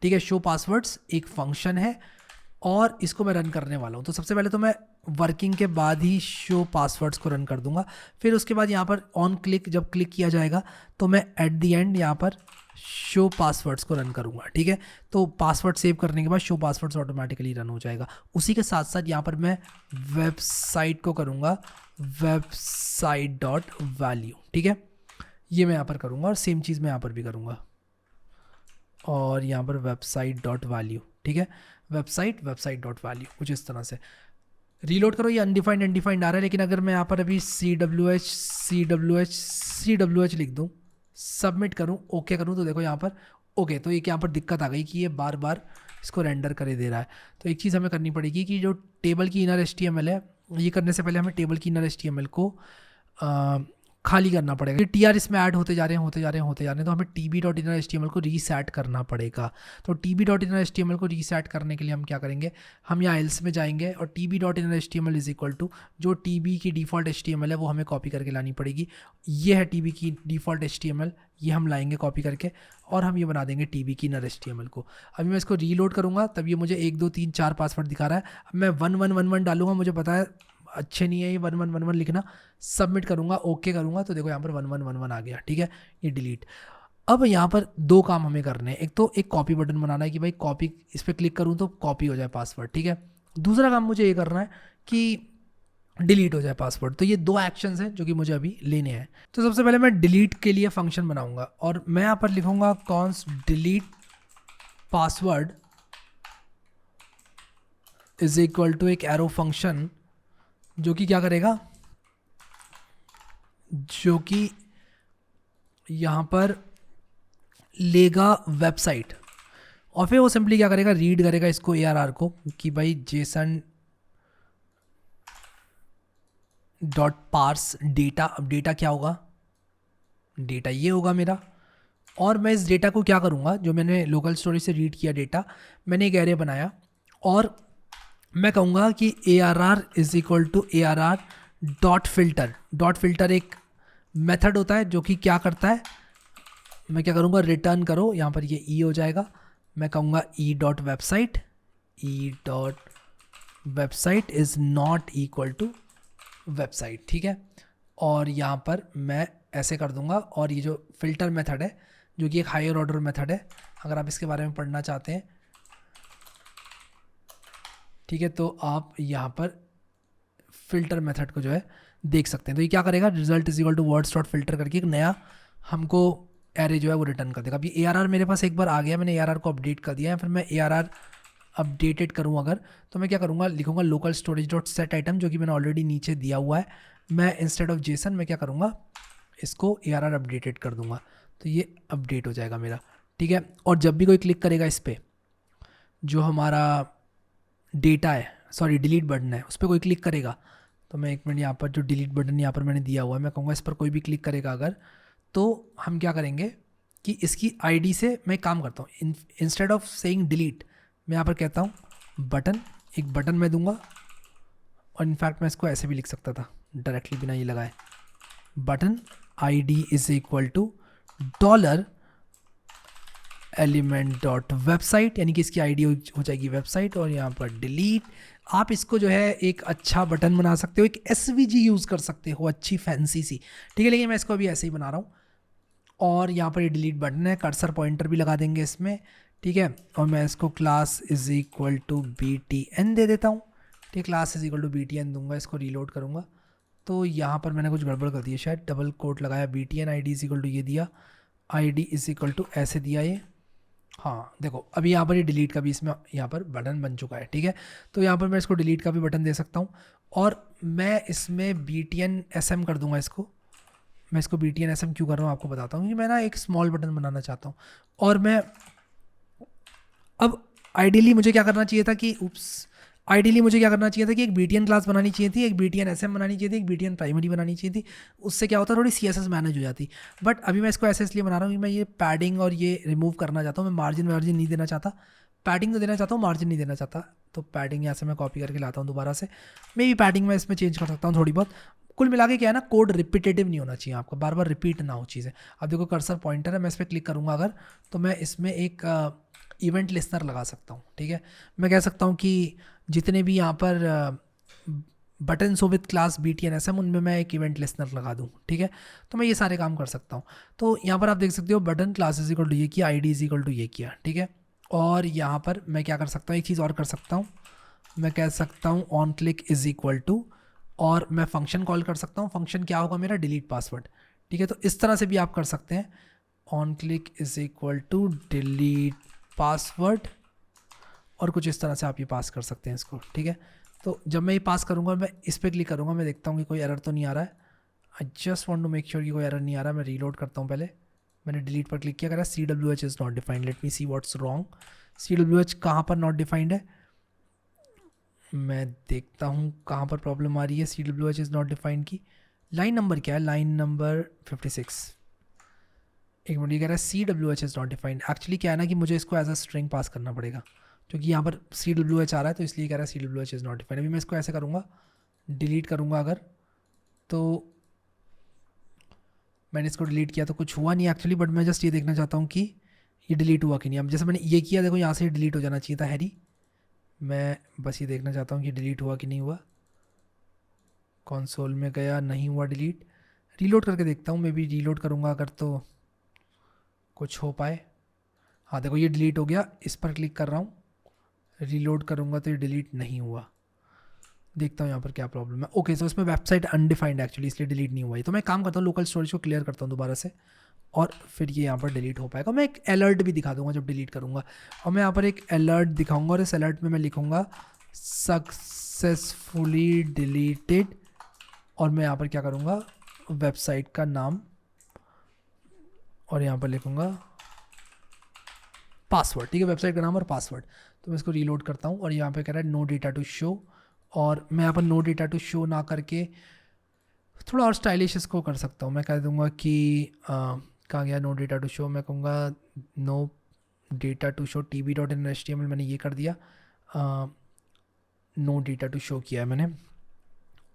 ठीक है। शो पासवर्ड्स एक फंक्शन है और इसको मैं रन करने वाला हूँ। तो सबसे पहले तो मैं वर्किंग के बाद ही शो पासवर्ड्स को रन कर दूंगा, फिर उसके बाद यहाँ पर ऑन क्लिक जब क्लिक किया जाएगा तो मैं एट दी एंड यहाँ पर शो पासवर्ड्स को रन करूँगा, ठीक है। तो पासवर्ड सेव करने के बाद शो पासवर्ड्स ऑटोमेटिकली रन हो जाएगा। उसी के साथ साथ यहाँ पर मैं वेबसाइट को करूँगा वेबसाइट डॉट वैल्यू, ठीक है, ये मैं यहाँ पर करूँगा, और सेम चीज़ मैं यहाँ पर भी करूँगा, और यहाँ पर वेबसाइट डॉट वैल्यू, ठीक है, वेबसाइट डॉट वैल्यू, कुछ इस तरह से। रीलोड करो, ये अनडिफाइंड आ रहा है, लेकिन अगर मैं यहाँ पर अभी CWH लिख दूँ, सबमिट करूँ, ओके करूँ, तो देखो यहाँ पर ओके। तो एक यहाँ पर दिक्कत आ गई कि ये बार बार इसको रेंडर करे दे रहा है। तो एक चीज़ हमें करनी पड़ेगी कि जो टेबल की इनर HTML है, ये करने से पहले हमें टेबल की इनर HTML को खाली करना पड़ेगा। TR इसमें ऐड होते जा रहे हैं, तो हमें tb.inner.html को रीसेट करना पड़ेगा। तो tb.inner.html को रीसेट करने के लिए हम क्या करेंगे, हम यहाँ एल्स में जाएंगे और tb.inner.html इज इक्वल टू जो tb की डिफ़ॉल्ट HTML है वो हमें कॉपी करके लानी पड़ेगी। ये है tb की डिफ़ॉल्ट HTML, ये हम लाएंगे कॉपी करके, और हम ये बना देंगे tb की इनर HTML को। अभी मैं इसको रीलोड करूँगा, तब ये मुझे 1 2 3 4 पासवर्ड दिखा रहा है। अब मैं 1111 डालूंगा, मुझे पता है अच्छे नहीं है ये 1111 लिखना। सबमिट करूँगा, ओके करूँगा, तो देखो यहाँ पर 1111 आ गया, ठीक है, ये डिलीट। अब यहाँ पर 2 काम हमें करने हैं। एक तो एक कॉपी बटन बनाना है कि भाई कॉपी, इस पर क्लिक करूँ तो कॉपी हो जाए पासवर्ड, ठीक है। दूसरा काम मुझे ये करना है कि डिलीट हो जाए पासवर्ड। तो ये 2 एक्शंस हैं जो कि मुझे अभी लेने हैं। तो सबसे पहले मैं डिलीट के लिए फंक्शन बनाऊंगा, और मैं यहाँ पर लिखूंगा const delete password is equal to एक एरो फंक्शन, जो कि क्या करेगा, जो कि यहाँ पर लेगा वेबसाइट, और फिर वो सिंपली क्या करेगा, रीड करेगा इसको ARR को कि भाई जेसन डॉट पार्स डेटा। अब डेटा क्या होगा, डेटा ये होगा मेरा, और मैं इस डेटा को क्या करूँगा, जो मैंने लोकल स्टोरेज से रीड किया डेटा, मैंने एक एरे बनाया, और मैं कहूँगा कि ARR is equal to ARR dot filter. Dot filter एक मेथड होता है जो कि क्या करता है, मैं क्या करूँगा, रिटर्न करो, यहाँ पर ये ई हो जाएगा, मैं कहूँगा e dot website is not equal to website, ठीक है। और यहाँ पर मैं ऐसे कर दूँगा, और ये जो फिल्टर मेथड है जो कि एक हायर ऑर्डर मेथड है, अगर आप इसके बारे में पढ़ना चाहते हैं, ठीक है, तो आप यहाँ पर फिल्टर मेथड को जो है देख सकते हैं। तो ये क्या करेगा, result is equal to words dot filter करके एक नया हमको एरे जो है वो रिटर्न कर देगा। अभी ARR मेरे पास एक बार आ गया, मैंने ARR को अपडेट कर दिया है। फिर मैं ARR अपडेटेड करूँ अगर, तो मैं क्या करूँगा, लिखूँगा local storage dot set item, जो कि मैंने ऑलरेडी नीचे दिया हुआ है। मैं इंस्टेड ऑफ जेसन मैं क्या करूँगा, इसको ARR अपडेटेड कर दूँगा, तो ये अपडेट हो जाएगा मेरा, ठीक है। और जब भी कोई क्लिक करेगा इस पर, जो हमारा डेटा है, सॉरी डिलीट बटन है, उस पर कोई क्लिक करेगा, तो मैं 1 मिनट, यहाँ पर जो डिलीट बटन यहाँ पर मैंने दिया हुआ है, मैं कहूँगा इस पर कोई भी क्लिक करेगा अगर, तो हम क्या करेंगे कि इसकी आईडी से मैं काम करता हूँ, इंस्टेड ऑफ सेइंग डिलीट मैं यहाँ पर कहता हूँ बटन, एक बटन मैं दूंगा, और इनफैक्ट मैं इसको ऐसे भी लिख सकता था डायरेक्टली बिना ये लगाए, button ID is equal to dollar element dot website, यानी कि इसकी आईडी हो जाएगी वेबसाइट, और यहाँ पर डिलीट। आप इसको जो है एक अच्छा बटन बना सकते हो, एक SVG यूज़ कर सकते हो, अच्छी फैंसी सी, ठीक है, लेकिन मैं इसको अभी ऐसे ही बना रहा हूँ। और यहाँ पर ये डिलीट बटन है, कर्सर पॉइंटर भी लगा देंगे इसमें, ठीक है, और मैं इसको class is equal to BTN दे देता हूँ, ठीक है, class is equal to BTN दूंगा। इसको रीलोड करूँगा तो यहाँ पर मैंने कुछ गड़बड़ कर दी है, शायद डबल कोट लगाया, BTN ID is equal to ये दिया, ID इज इक्वल टू ऐसे दिया ये, हाँ देखो अभी यहाँ पर ये डिलीट का भी इसमें यहाँ पर बटन बन चुका है, ठीक है। तो यहाँ पर मैं इसको डिलीट का भी बटन दे सकता हूँ और मैं इसमें BTN SM कर दूंगा इसको। मैं इसको BTN SM क्यों कर रहा हूँ आपको बताता हूँ कि मैं ना एक स्मॉल बटन बनाना चाहता हूँ। और मैं अब आइडियली मुझे क्या करना चाहिए था कि आइडियली मुझे क्या करना चाहिए था कि एक BTN क्लास बनानी चाहिए थी, एक BTN SM बनानी चाहिए थी, एक BTN प्राइमरी बनानी चाहिए थी। उससे क्या होता थोड़ी CSS मैनेज हो जाती। बट अभी मैं इसको ऐसे इसलिए बना रहा हूँ कि मैं ये पैडिंग और ये रिमूव करना चाहता हूँ। मैं मार्जिन वार्जिन नहीं देना चाहता, पैडिंग तो देना चाहता हूँ, मार्जिन नहीं देना चाहता। तो पैडिंग यहाँ से मैं कॉपी करके लाता हूँ दोबारा से। मैं भी पैडिंग में इसमें चेंज कर सकता हूँ थोड़ी बहुत। कुल मिला के क्या है ना, कोड रिपीटेटिव नहीं होना चाहिए, आपका बार बार रिपीट ना हो चीज़ें। अब देखो कर्सर पॉइंटर है, मैं इस पर क्लिक करूँगा अगर, तो मैं इसमें एक इवेंट लिस्नर लगा सकता हूँ, ठीक है। मैं कह सकता हूँ कि जितने भी यहाँ पर बटन्स हो विद क्लास BTN SM उनमें मैं एक इवेंट लिस्नर लगा दूँ, ठीक है। तो मैं ये सारे काम कर सकता हूँ। तो यहाँ पर आप देख सकते हो button class is equal to ये किया, ID इज इक्वल टू ये किया, ठीक है। और यहाँ पर मैं क्या कर सकता हूँ, एक चीज़ और कर सकता हूँ, मैं कह सकता हूँ on click is equal to, और मैं फंक्शन कॉल कर सकता हूँ। फंक्शन क्या होगा मेरा, डिलीट पासवर्ड, ठीक है। तो इस तरह से भी आप कर सकते हैं, on click is equal to delete password, और कुछ इस तरह से आप ये पास कर सकते हैं इसको, ठीक है। तो जब मैं ये पास करूँगा, मैं इस पर क्लिक करूँगा, मैं देखता हूँ कि कोई एरर तो नहीं आ रहा है। I just want to make sure कि कोई एरर नहीं आ रहा है। मैं रीलोड करता हूँ पहले। मैंने डिलीट पर क्लिक किया, करा CWH is not defined, late me see what's wrong. CWH कहाँ पर नॉट डिफाइंड है, मैं देखता हूँ कहाँ पर प्रॉब्लम आ रही है। CWH इज़ नॉट डिफाइंड की लाइन नंबर क्या है, लाइन नंबर 56। एक मिनट, ये कह रहा है CWH is not defined. Actually क्या है ना कि मुझे इसको एज अ स्ट्रिंग पास करना पड़ेगा, क्योंकि यहाँ पर CWH आ रहा है, तो इसलिए कह रहा है CWH इज़ नॉट डिफाइंड। अभी मैं इसको ऐसे करूँगा, डिलीट करूँगा अगर, तो मैंने इसको डिलीट किया तो कुछ हुआ नहीं एक्चुअली, बट मैं जस्ट ये देखना चाहता हूँ कि ये डिलीट हुआ कि नहीं। अब जैसे मैंने ये किया, देखो यहाँ से डिलीट हो जाना चाहिए था हैरी। मैं बस ये देखना चाहता हूँ कि डिलीट हुआ कि नहीं हुआ। कंसोल में गया, नहीं हुआ डिलीट। रीलोड करके देखता हूँ, मैं भी रीलोड करूँगा अगर तो कुछ हो पाए। हाँ देखो ये डिलीट हो गया, इस पर क्लिक कर रहा हूँ, रीलोड करूँगा तो ये डिलीट नहीं हुआ। देखता हूँ यहाँ पर क्या प्रॉब्लम है। ओके, तो इसमें वेबसाइट अनडिफाइंड एक्चुअली, इसलिए डिलीट नहीं हुआ। तो मैं काम करता हूँ, लोकल स्टोरेज को क्लियर करता हूँ दोबारा से, और फिर ये यहाँ पर डिलीट हो पाएगा। मैं एक अलर्ट भी दिखा दूंगा जब डिलीट करूँगा, और मैं यहाँ पर एक अलर्ट दिखाऊंगा, और इस अलर्ट में मैं लिखूँगा सक्सेसफुली डिलीटेड, और मैं यहाँ पर क्या करूँगा, वेबसाइट का नाम, और यहाँ पर लिखूँगा पासवर्ड, ठीक है, वेबसाइट का नाम और पासवर्ड। तो मैं इसको रीलोड करता हूँ, और यहाँ पे कह रहा है नो डेटा टू शो, और मैं यहाँ पर नो डेटा टू शो ना करके थोड़ा और स्टाइलिश इसको कर सकता हूँ। मैं कह दूँगा कि कहाँ गया नो डेटा टू शो, मैं कहूँगा no data to show tb.in.html, मैंने ये कर दिया, नो डेटा टू शो किया है मैंने।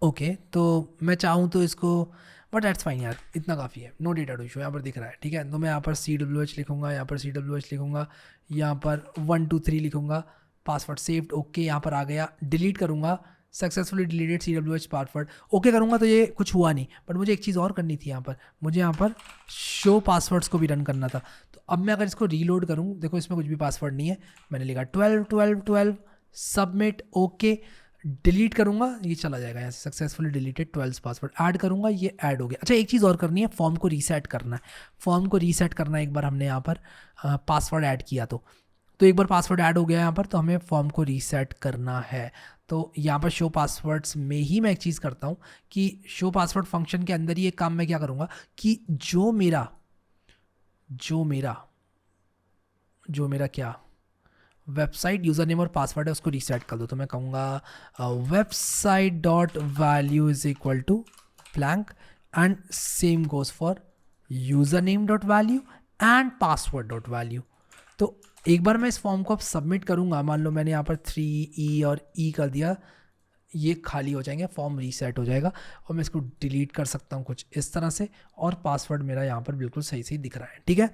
ओके, तो मैं चाहूँ तो इसको, बट दैट्स फाइन यार, इतना काफ़ी है। नो डेटा टू शो यहाँ पर दिख रहा है, ठीक है। तो मैं यहाँ पर CWH लिखूँगा, यहाँ पर CWH लिखूँगा, यहाँ पर 1 2 3 लिखूँगा, पासवर्ड सेव्ड, ओके, यहाँ पर आ गया। डिलीट करूँगा, successfully deleted CWH password, okay करूँगा तो ये कुछ हुआ नहीं। बट मुझे एक चीज़ और करनी थी, यहाँ पर मुझे यहाँ पर शो पासवर्ड्स को भी रन करना था। तो अब मैं अगर इसको रीलोड करूँ, देखो इसमें कुछ भी पासवर्ड नहीं है, मैंने लिखा 12 12 12, सबमिट, ओके, डिलीट करूँगा, ये चला जाएगा यहाँ से, सक्सेसफुली डिलीटेड 12 पासवर्ड। ऐड करूँगा, ये ऐड हो गया। अच्छा, एक चीज़ और करनी है, फॉर्म को रीसेट करना है। फॉर्म को रीसेट करना है, एक बार हमने यहाँ पर पासवर्ड ऐड किया तो एक बार पासवर्ड ऐड हो गया यहाँ पर, तो हमें फॉर्म को रीसेट करना है। तो यहाँ पर शो पासवर्ड्स में ही मैं एक चीज़ करता हूँ कि शो पासवर्ड फंक्शन के अंदर ही एक काम मैं क्या करूँगा कि जो मेरा क्या वेबसाइट यूज़र नेम और पासवर्ड है उसको रीसेट कर दो। तो मैं कहूँगा website dot value is equal to blank, and same goes for user name dot value and password dot value. तो एक बार मैं इस फॉर्म को अब सबमिट करूँगा, मान लो मैंने यहाँ पर 3E और E कर दिया, ये खाली हो जाएंगे, फॉर्म रीसेट हो जाएगा, और मैं इसको डिलीट कर सकता हूँ कुछ इस तरह से, और पासवर्ड मेरा यहाँ पर बिल्कुल सही सही दिख रहा है, ठीक है।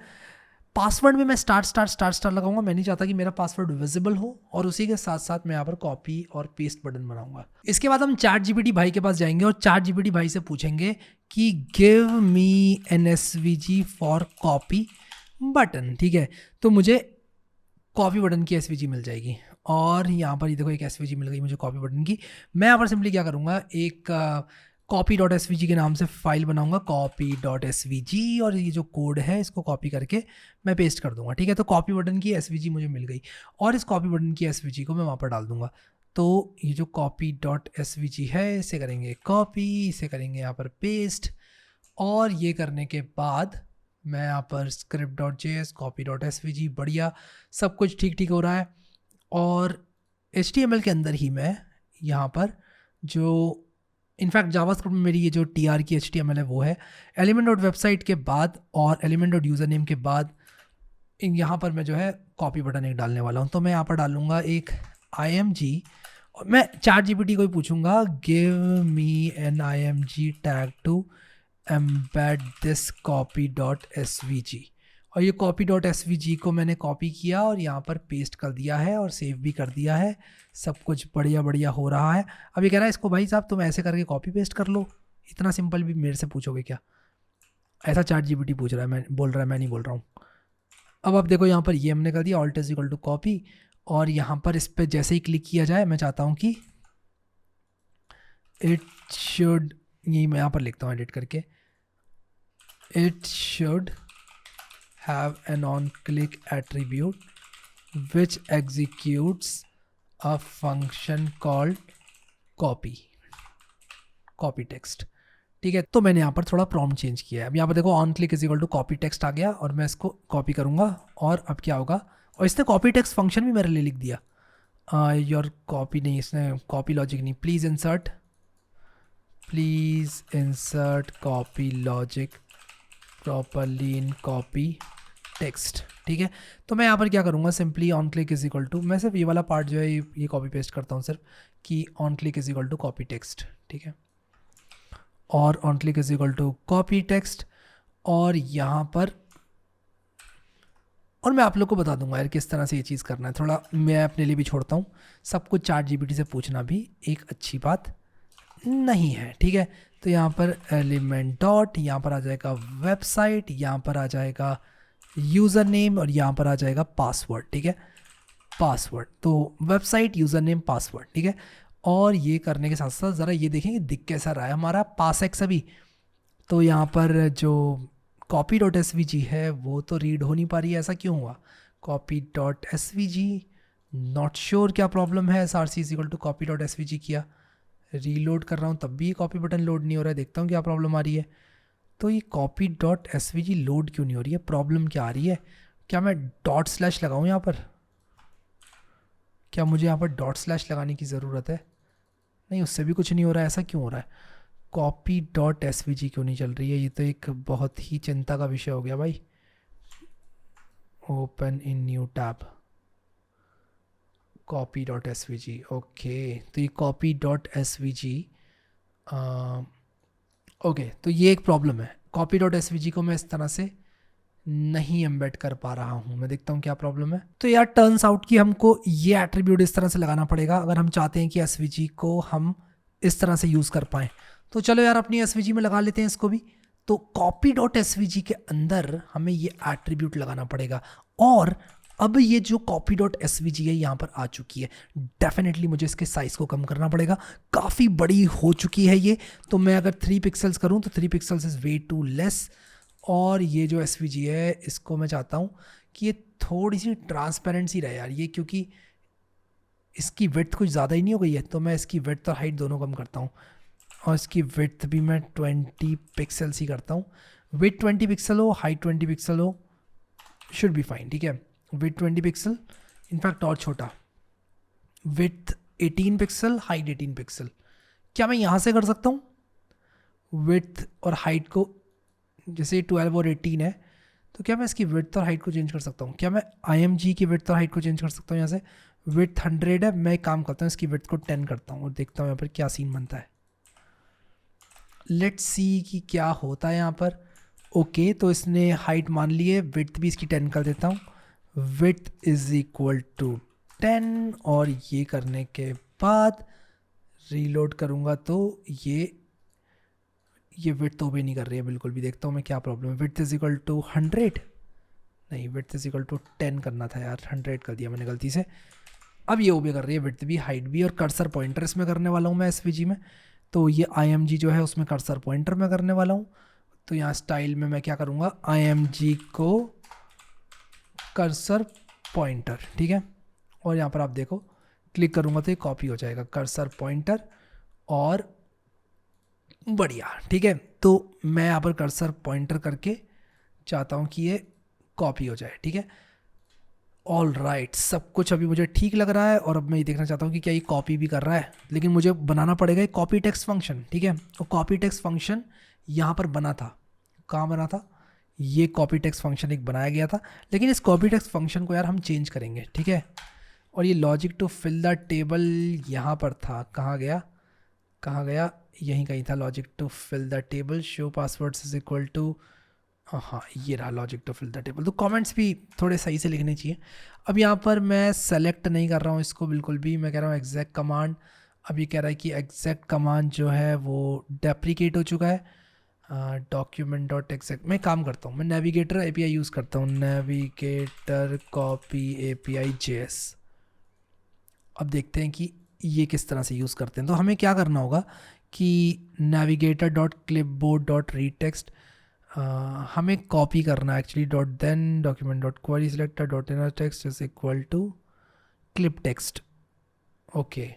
पासवर्ड में मैं स्टार्ट लगाऊंगा, मैं नहीं चाहता कि मेरा पासवर्ड विजिबल हो, और उसी के साथ साथ मैं यहाँ पर कॉपी और पेस्ट बटन बनाऊंगा। इसके बाद हम ChatGPT भाई के पास जाएंगे और ChatGPT भाई से पूछेंगे कि give me an SVG for copy button, ठीक है। तो मुझे कॉपी बटन की SVG मिल जाएगी, और यहाँ पर ये देखो एक SVG मिल गई मुझे कॉपी बटन की। मैं यहाँ पर सिंपली क्या करूँगा, एक copy.svg के नाम से फाइल बनाऊंगा, copy.svg, और ये जो कोड है इसको कॉपी करके मैं पेस्ट कर दूंगा, ठीक है। तो कॉपी बटन की svg मुझे मिल गई और इस कॉपी बटन की svg को मैं वहाँ पर डाल दूंगा। तो ये जो copy.svg है इसे करेंगे कॉपी, इसे करेंगे यहाँ पर पेस्ट, और ये करने के बाद मैं यहाँ पर script.js, copy.svg, बढ़िया सब कुछ ठीक ठीक हो रहा है। और HTML के अंदर ही मैं यहाँ पर जो इनफैक्ट जावास्क्रिप्ट में मेरी ये जो TR की HTML है वो है element.website के बाद और element.username के बाद यहाँ पर मैं जो है कॉपी बटन एक डालने वाला हूँ। तो मैं यहाँ पर डालूँगा एक img, और मैं ChatGPT को ही पूछूंगा give me an img tag to embed this copy.svg, और ये copy.svg को मैंने कॉपी किया और यहाँ पर पेस्ट कर दिया है और सेव भी कर दिया है। सब कुछ बढ़िया बढ़िया हो रहा है। अब ये कह रहा है इसको भाई साहब तुम ऐसे करके कॉपी पेस्ट कर लो, इतना सिंपल भी मेरे से पूछोगे क्या? ऐसा ChatGPT पूछ रहा है, मैं बोल रहा है, मैं नहीं बोल रहा हूँ। अब आप देखो यहाँ पर ये हमने कर दिया alt is equal to copy, और यहाँ पर इस पर जैसे ही क्लिक किया जाए मैं चाहता हूँ कि इट शुड, यही मैं यहाँ पर लिखता हूँ एडिट करके, it should have an on-click attribute which executes a function called copy text, ठीक है। तो मैंने यहाँ पर थोड़ा प्रॉम्प्ट चेंज किया है। अब यहाँ पर देखो on click is equal to copy text आ गया, और मैं इसको कॉपी करूँगा और अब क्या होगा, और इसने कॉपी टेक्स्ट फंक्शन भी मेरे लिए लिख दिया। योर कॉपी नहीं, इसने कॉपी लॉजिक नहीं, please insert copy logic properly in copy text, ठीक है। तो मैं यहाँ पर क्या करूँगा, simply on click is equal to, मैं सिर्फ ये वाला पार्ट जो है ये कॉपी पेस्ट करता हूँ सिर्फ, कि on click is equal to copy text, ठीक है, और on click is equal to copy text, और यहाँ पर, और मैं आप लोग को बता दूंगा यार किस तरह से ये चीज़ करना है, थोड़ा मैं अपने लिए भी छोड़ता हूँ, सब कुछ ChatGPT से पूछना भी एक अच्छी बात नहीं है, ठीक है। तो यहाँ पर एलिमेंट डॉट, यहाँ पर आ जाएगा वेबसाइट, यहाँ पर आ जाएगा यूज़र नेम, और यहाँ पर आ जाएगा पासवर्ड, ठीक है, पासवर्ड। तो वेबसाइट, यूज़र नेम, पासवर्ड, ठीक है। और ये करने के साथ साथ ज़रा ये देखेंगे दिख कैसा रहा है हमारा पासएक्स अभी। तो यहाँ पर जो copy.svg है वो तो रीड हो नहीं पा रही है, ऐसा क्यों हुआ? copy.svg, नॉट श्योर क्या प्रॉब्लम है। src is equal to copy.svg किया, रीलोड कर रहा हूँ तब भी कॉपी बटन लोड नहीं हो रहा है, देखता हूँ क्या प्रॉब्लम आ रही है। तो ये copy.svg लोड क्यों नहीं हो रही है, प्रॉब्लम क्या आ रही है? क्या मैं डॉट स्लैश लगाऊँ यहाँ पर? क्या मुझे यहाँ पर डॉट स्लैश लगाने की ज़रूरत है? नहीं, उससे भी कुछ नहीं हो रहा है, ऐसा क्यों हो रहा है? copy.svg क्यों नहीं चल रही है? ये तो एक बहुत ही चिंता का विषय हो गया भाई। Open in new tab, copy.svg, okay. तो ये copy.svg, ओके, तो ये एक प्रॉब्लम है। copy.svg को मैं इस तरह से नहीं एम्बेड कर पा रहा हूँ, मैं देखता हूँ क्या प्रॉब्लम है। तो यार टर्न्स आउट कि हमको ये एट्रीब्यूट इस तरह से लगाना पड़ेगा अगर हम चाहते हैं कि svg को हम इस तरह से यूज़ कर पाएँ। तो चलो यार अपनी svg में लगा लेते हैं इसको भी। तो copy.svg के अंदर हमें ये एट्रीब्यूट लगाना पड़ेगा, और अब ये जो copy.svg है यहाँ पर आ चुकी है। डेफिनेटली मुझे इसके साइज़ को कम करना पड़ेगा, काफ़ी बड़ी हो चुकी है ये। तो मैं अगर 3 पिक्सल्स करूँ तो 3 pixels is way too less, और ये जो svg है इसको मैं चाहता हूँ कि ये थोड़ी सी ट्रांसपेरेंसी रहे यार ये, क्योंकि इसकी विड्थ कुछ ज़्यादा ही नहीं हो गई है। तो मैं इसकी विड्थ और हाइट दोनों कम करता हूँ, और इसकी विड्थ भी मैं 20 पिक्सल्स ही करता हूँ। विड्थ 20 पिक्सल हो, हाइट 20 पिक्सल हो, शुड बी फाइन, ठीक है। विड्थ 20 पिक्सल, इनफैक्ट और छोटा, विड्थ 18 पिक्सल, हाइट 18 पिक्सल। क्या मैं यहाँ से कर सकता हूँ विड्थ और हाइट को, जैसे 12 और 18 है, तो क्या मैं इसकी विड्थ और हाइट को चेंज कर सकता हूँ? क्या मैं img की विड्थ और हाइट को चेंज कर सकता हूँ? यहाँ से विड्थ 100 है, मैं एक काम करता हूँ इसकी विड्थ को 10 करता हूँ और देखता हूँ यहाँ पर क्या सीन बनता है। लेट्स सी कि क्या होता है यहाँ पर। ओके, तो इसने हाइट मान ली है, विड्थ भी इसकी 10 कर देता हूँ, विड्थ इज इक्वल टू 10, और ये करने के बाद रीलोड करूँगा तो ये विड्थ तो भी नहीं कर रही है बिल्कुल भी। देखता हूँ मैं क्या प्रॉब्लम है। विड्थ इज इक्वल टू 100, नहीं, विड्थ इज इक्वल टू 10 करना था यार, 100 कर दिया मैंने गलती से। अब ये ओबे कर रही है, विड्थ भी हाइट भी, और कर्सर पॉइंटर इसमें करने वाला हूँ मैं svg में। तो ये IMG जो है उसमें कर्सर पॉइंटर मैं करने वाला हूँ। तो यहाँ स्टाइल में मैं क्या करूँगा, IMG को कर्सर पॉइंटर, ठीक है। और यहाँ पर आप देखो क्लिक करूँगा तो ये कॉपी हो जाएगा कर्सर पॉइंटर, और बढ़िया, ठीक है। तो मैं यहाँ पर कर्सर पॉइंटर करके चाहता हूँ कि ये कॉपी हो जाए, ठीक है। ऑल राइट, सब कुछ अभी मुझे ठीक लग रहा है, और अब मैं ये देखना चाहता हूँ कि क्या ये कॉपी भी कर रहा है, लेकिन मुझे बनाना पड़ेगा एक कॉपी टेक्स्ट फंक्शन, ठीक है। तो कॉपी टेक्स्ट फंक्शन यहाँ पर बना था, कहाँ बना था, ये कॉपी टेक्स्ट फंक्शन एक बनाया गया था, लेकिन इस कॉपी टेक्स्ट फंक्शन को यार हम चेंज करेंगे, ठीक है। और ये logic to fill the table यहाँ पर था, कहाँ गया, कहाँ गया, यहीं कहीं था, logic to fill the table show passwords is equal to, हाँ ये रहा logic to fill the table. तो कमेंट्स भी थोड़े सही से लिखने चाहिए। अब यहाँ पर मैं सेलेक्ट नहीं कर रहा हूँ इसको बिल्कुल भी, मैं कह रहा हूँ एग्जैक्ट कमांड। अब ये कह रहा है कि एग्जैक्ट कमांड जो है वो डेप्रीकेट हो चुका है। डॉक्यूमेंट डॉट एग्जैक्ट, मैं काम करता हूँ, मैं नेविगेटर API यूज़ करता हूँ, नेविगेटर कॉपी API JS। अब देखते हैं कि ये किस तरह से यूज़ करते हैं। तो हमें क्या करना होगा कि navigator dot clipboard dot read text हमें कॉपी करना है actually, dot then document dot query selector dot inner text is equal to clip text. Okay,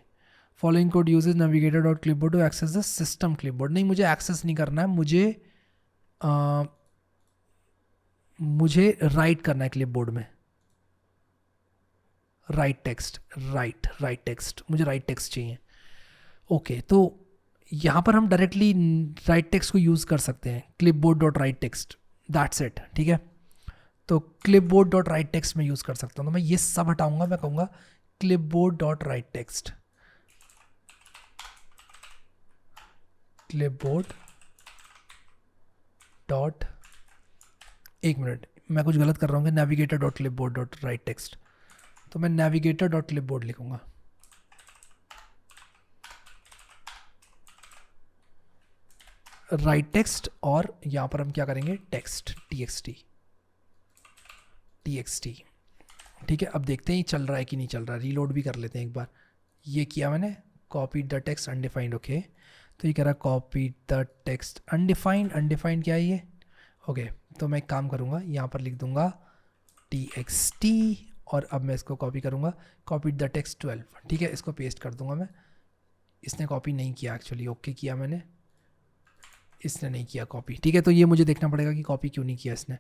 following code uses navigator dot clipboard to access the system clipboard. नहीं, मुझे एक्सेस नहीं करना है, मुझे राइट करना है क्लिप बोर्ड में, राइट टेक्स्ट, राइट टेक्स्ट, मुझे राइट टेक्स्ट चाहिए। ओके, तो यहाँ पर हम डायरेक्टली राइट टेक्स्ट को यूज़ कर सकते हैं, clip board dot right text, that's it, ठीक है। तो clip board dot right text में यूज़ कर सकता हूँ। तो मैं ये सब हटाऊंगा, मैं कहूँगा clip board dot right text, clip board dot, एक मिनट मैं कुछ गलत कर रहा हूँ, navigator dot clipboard dot right text. तो मैं नेविगेटर डॉट क्लिप बोर्ड लिखूंगा, राइट टेक्स्ट, और यहाँ पर हम क्या करेंगे, टेक्स्ट txt, ठीक है। अब देखते हैं चल रहा है कि नहीं चल रहा है, रीलोड भी कर लेते हैं एक बार। ये किया मैंने, copy the text undefined, okay. तो ये कह रहा है copy the text undefined, undefined क्या है ये, ओके। तो मैं एक काम करूँगा, यहाँ पर लिख दूंगा txt, और अब मैं इसको कॉपी करूँगा, कॉपी द टेक्स्ट 12, ठीक है। इसको पेस्ट कर दूंगा मैं, इसने कॉपी नहीं किया एक्चुअली, ओके किया मैंने, इसने नहीं किया कॉपी, ठीक है। तो ये मुझे देखना पड़ेगा कि कॉपी क्यों नहीं किया इसने।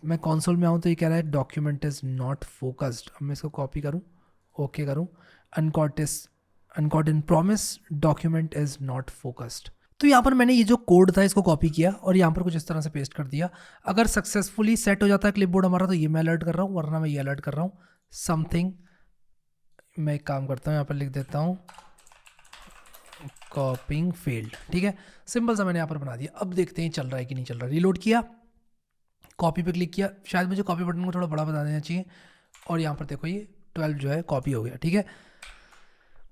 मैं कंसोल में आऊँ तो ये कह रहा है डॉक्यूमेंट इज़ नॉट फोकस्ड। अब मैं इसको कॉपी करूँ, ओके करूँ, uncaught in promise document is not focused. तो यहाँ पर मैंने ये जो कोड था इसको कॉपी किया और यहाँ पर कुछ इस तरह से पेस्ट कर दिया। अगर सक्सेसफुली सेट हो जाता है क्लिपबोर्ड हमारा तो ये मैं अलर्ट कर रहा हूँ, वरना मैं ये अलर्ट कर रहा हूँ समथिंग। मैं एक काम करता हूँ, यहाँ पर लिख देता हूँ कॉपिंग फेल्ड, ठीक है। सिंपल सा मैंने यहाँ पर बना दिया। अब देखते हैं चल रहा है कि नहीं चल रहा। रीलोड किया, कॉपी पे क्लिक किया, शायद मुझे कॉपी बटन को थोड़ा बड़ा बता देना चाहिए, और यहाँ पर देखो ये 12 जो है कॉपी हो गया, ठीक है।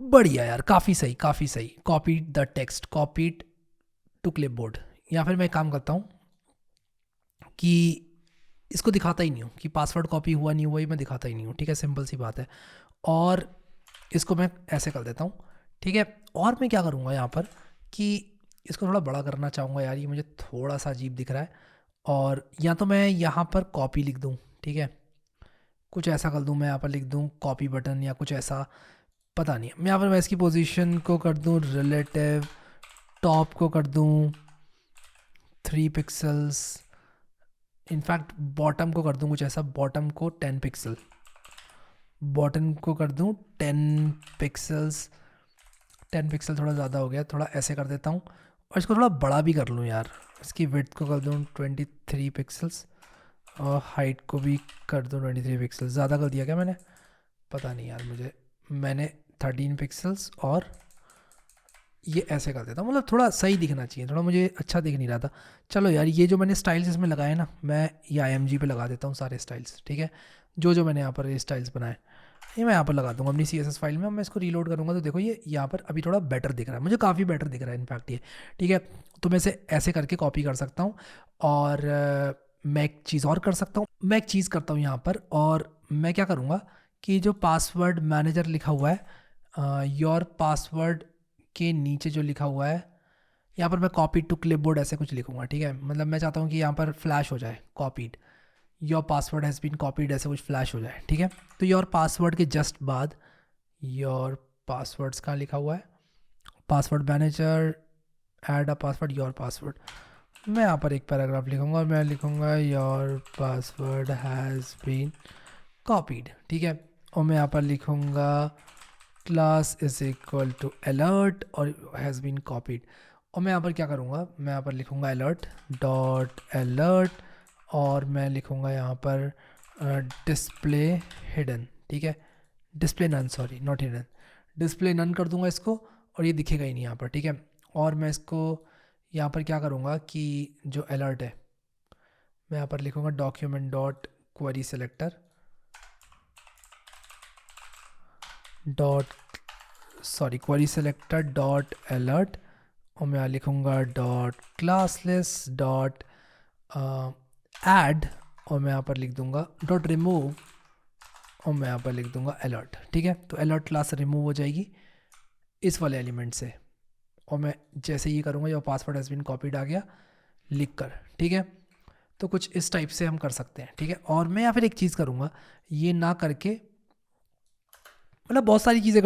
बढ़िया यार, काफ़ी सही, काफ़ी सही। Copy the text, copied to clipboard. या फिर मैं काम करता हूँ कि इसको दिखाता ही नहीं हूँ कि पासवर्ड कॉपी हुआ नहीं हुआ, ये मैं दिखाता ही नहीं हूँ, ठीक है। सिंपल सी बात है। और इसको मैं ऐसे कर देता हूँ, ठीक है। और मैं क्या करूँगा यहाँ पर कि इसको थोड़ा बड़ा करना चाहूँगा यार, ये मुझे थोड़ा सा अजीब दिख रहा है। और या तो मैं यहाँ पर कॉपी लिख दूँ, ठीक है, कुछ ऐसा कर दूँ, मैं यहाँ पर लिख दूँ कॉपी बटन या कुछ ऐसा, पता नहीं। मैं यहाँ पर मैं इसकी पोजीशन को कर दूँ रिलेटिव, टॉप को कर दूँ 3 पिक्सल्स, इनफैक्ट बॉटम को कर दूँ कुछ ऐसा, बॉटम को 10 पिक्सल, बॉटम को कर दूँ 10 पिक्सल्स। 10 पिक्सल थोड़ा ज़्यादा हो गया, थोड़ा ऐसे कर देता हूँ। और इसको थोड़ा बड़ा भी कर लूँ यार, इसकी विड्थ को कर दूँ 23 पिक्सल्स और हाइट को भी कर दूँ 23 पिक्सल्स। ज़्यादा कर दिया क्या मैंने, पता नहीं यार मुझे, मैंने 13 पिक्सल्स और ये ऐसे कर देता हूँ, मतलब थोड़ा सही दिखना चाहिए, थोड़ा मुझे अच्छा दिख नहीं रहा था। चलो यार, ये जो मैंने स्टाइल्स इसमें लगाए ना, मैं ये IMG पे लगा देता हूँ सारे स्टाइल्स, ठीक है। जो मैंने यहाँ पर ये स्टाइल्स बनाए ये मैं यहाँ पर लगा दूँगा अपनी CSS फाइल में। मैं इसको रीलोड करूँगा तो देखो ये यहाँ पर अभी थोड़ा बेटर दिख रहा है, मुझे काफ़ी बेटर दिख रहा है इनफैक्ट ये, ठीक है। तो मैं इसे ऐसे करके कॉपी कर सकता हूँ। और मैं एक चीज़ और कर सकता हूँ, मैं एक चीज़ करता हूँ यहाँ पर, और मैं क्या करूँगा कि जो पासवर्ड मैनेजर लिखा हुआ है, योर पासवर्ड के नीचे जो लिखा हुआ है यहाँ पर मैं कॉपी टू क्लिपबोर्ड ऐसे कुछ लिखूंगा, ठीक है। मतलब मैं चाहता हूँ कि यहाँ पर फ्लैश हो जाए copied, your password has been copied ऐसे कुछ फ्लैश हो जाए, ठीक है। तो योर पासवर्ड के जस्ट बाद योर पासवर्ड्स कहाँ लिखा हुआ है, password manager, add a password, your password. मैं यहाँ पर एक पैराग्राफ लिखूंगा और मैं लिखूंगा your password has been copied, ठीक है। और मैं यहाँ पर लिखूंगा class is equal to alert और हैज़ बीन कॉपीड। और मैं यहाँ पर क्या करूँगा, मैं यहाँ पर लिखूँगा अलर्ट डॉट अलर्ट और मैं लिखूँगा यहाँ पर डिस्प्ले हिडन, ठीक है, display none, sorry not hidden, display none कर दूँगा इसको और ये दिखेगा ही नहीं यहाँ पर, ठीक है। और मैं इसको यहाँ पर क्या करूँगा कि जो अलर्ट है मैं यहाँ पर लिखूँगा document dot query selector dot sorry query selector dot alert और मैं यहाँ लिखूँगा डॉट क्लासलेस डॉट ऐड और मैं यहाँ पर लिख दूँगा डॉट रिमूव और मैं यहाँ पर लिख दूँगा अलर्ट, ठीक है। तो अलर्ट क्लास रिमूव हो जाएगी इस वाले एलिमेंट से और मैं जैसे ये करूँगा your password has been copied आ गया लिख कर, ठीक है। तो कुछ इस टाइप से हम कर सकते हैं, ठीक है। और मैं या फिर एक चीज़ करूँगा, ये ना करके मतलब बहुत सारी चीज़ें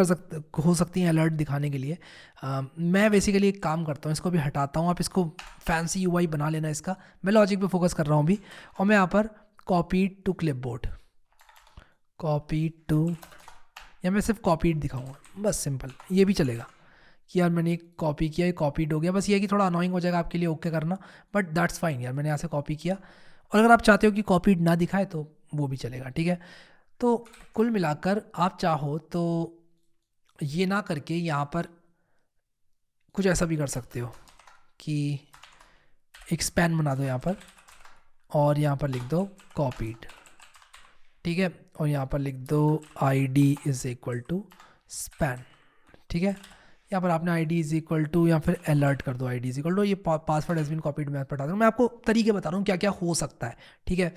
हो सकती हैं अलर्ट दिखाने के लिए। मैं बेसिकली एक काम करता हूँ, इसको भी हटाता हूँ, आप इसको फैंसी यूआई बना लेना इसका, मैं लॉजिक पे फोकस कर रहा हूँ अभी। और मैं यहाँ पर copy to clipboard, copy to, या मैं सिर्फ कॉपीड दिखाऊंगा बस, सिंपल, ये भी चलेगा कि यार मैंने कॉपी किया, ये कॉपीड हो गया। बस ये है कि थोड़ा अनोइंग हो जाएगा आपके लिए, ओके करना, बट दैट्स फाइन यार, मैंने यहाँ से कॉपी किया। और अगर आप चाहते हो कि कॉपीड ना दिखाए तो वो भी चलेगा, ठीक है। तो कुल मिलाकर आप चाहो तो ये ना करके यहाँ पर कुछ ऐसा भी कर सकते हो कि एक स्पैन बना दो यहाँ पर और यहाँ पर लिख दो कॉपीड, ठीक है। और यहाँ पर लिख दो ID is equal to span, ठीक है। यहाँ पर आपने ID इज़ इक्वल टू या फिर अलर्ट कर दो, ID इज़ इक्वल टू ये पासवर्ड हैज़ बीन कॉपीड मैं बता दूँ, मैं आपको तरीके बता रहा हूँ क्या क्या हो सकता है, ठीक है।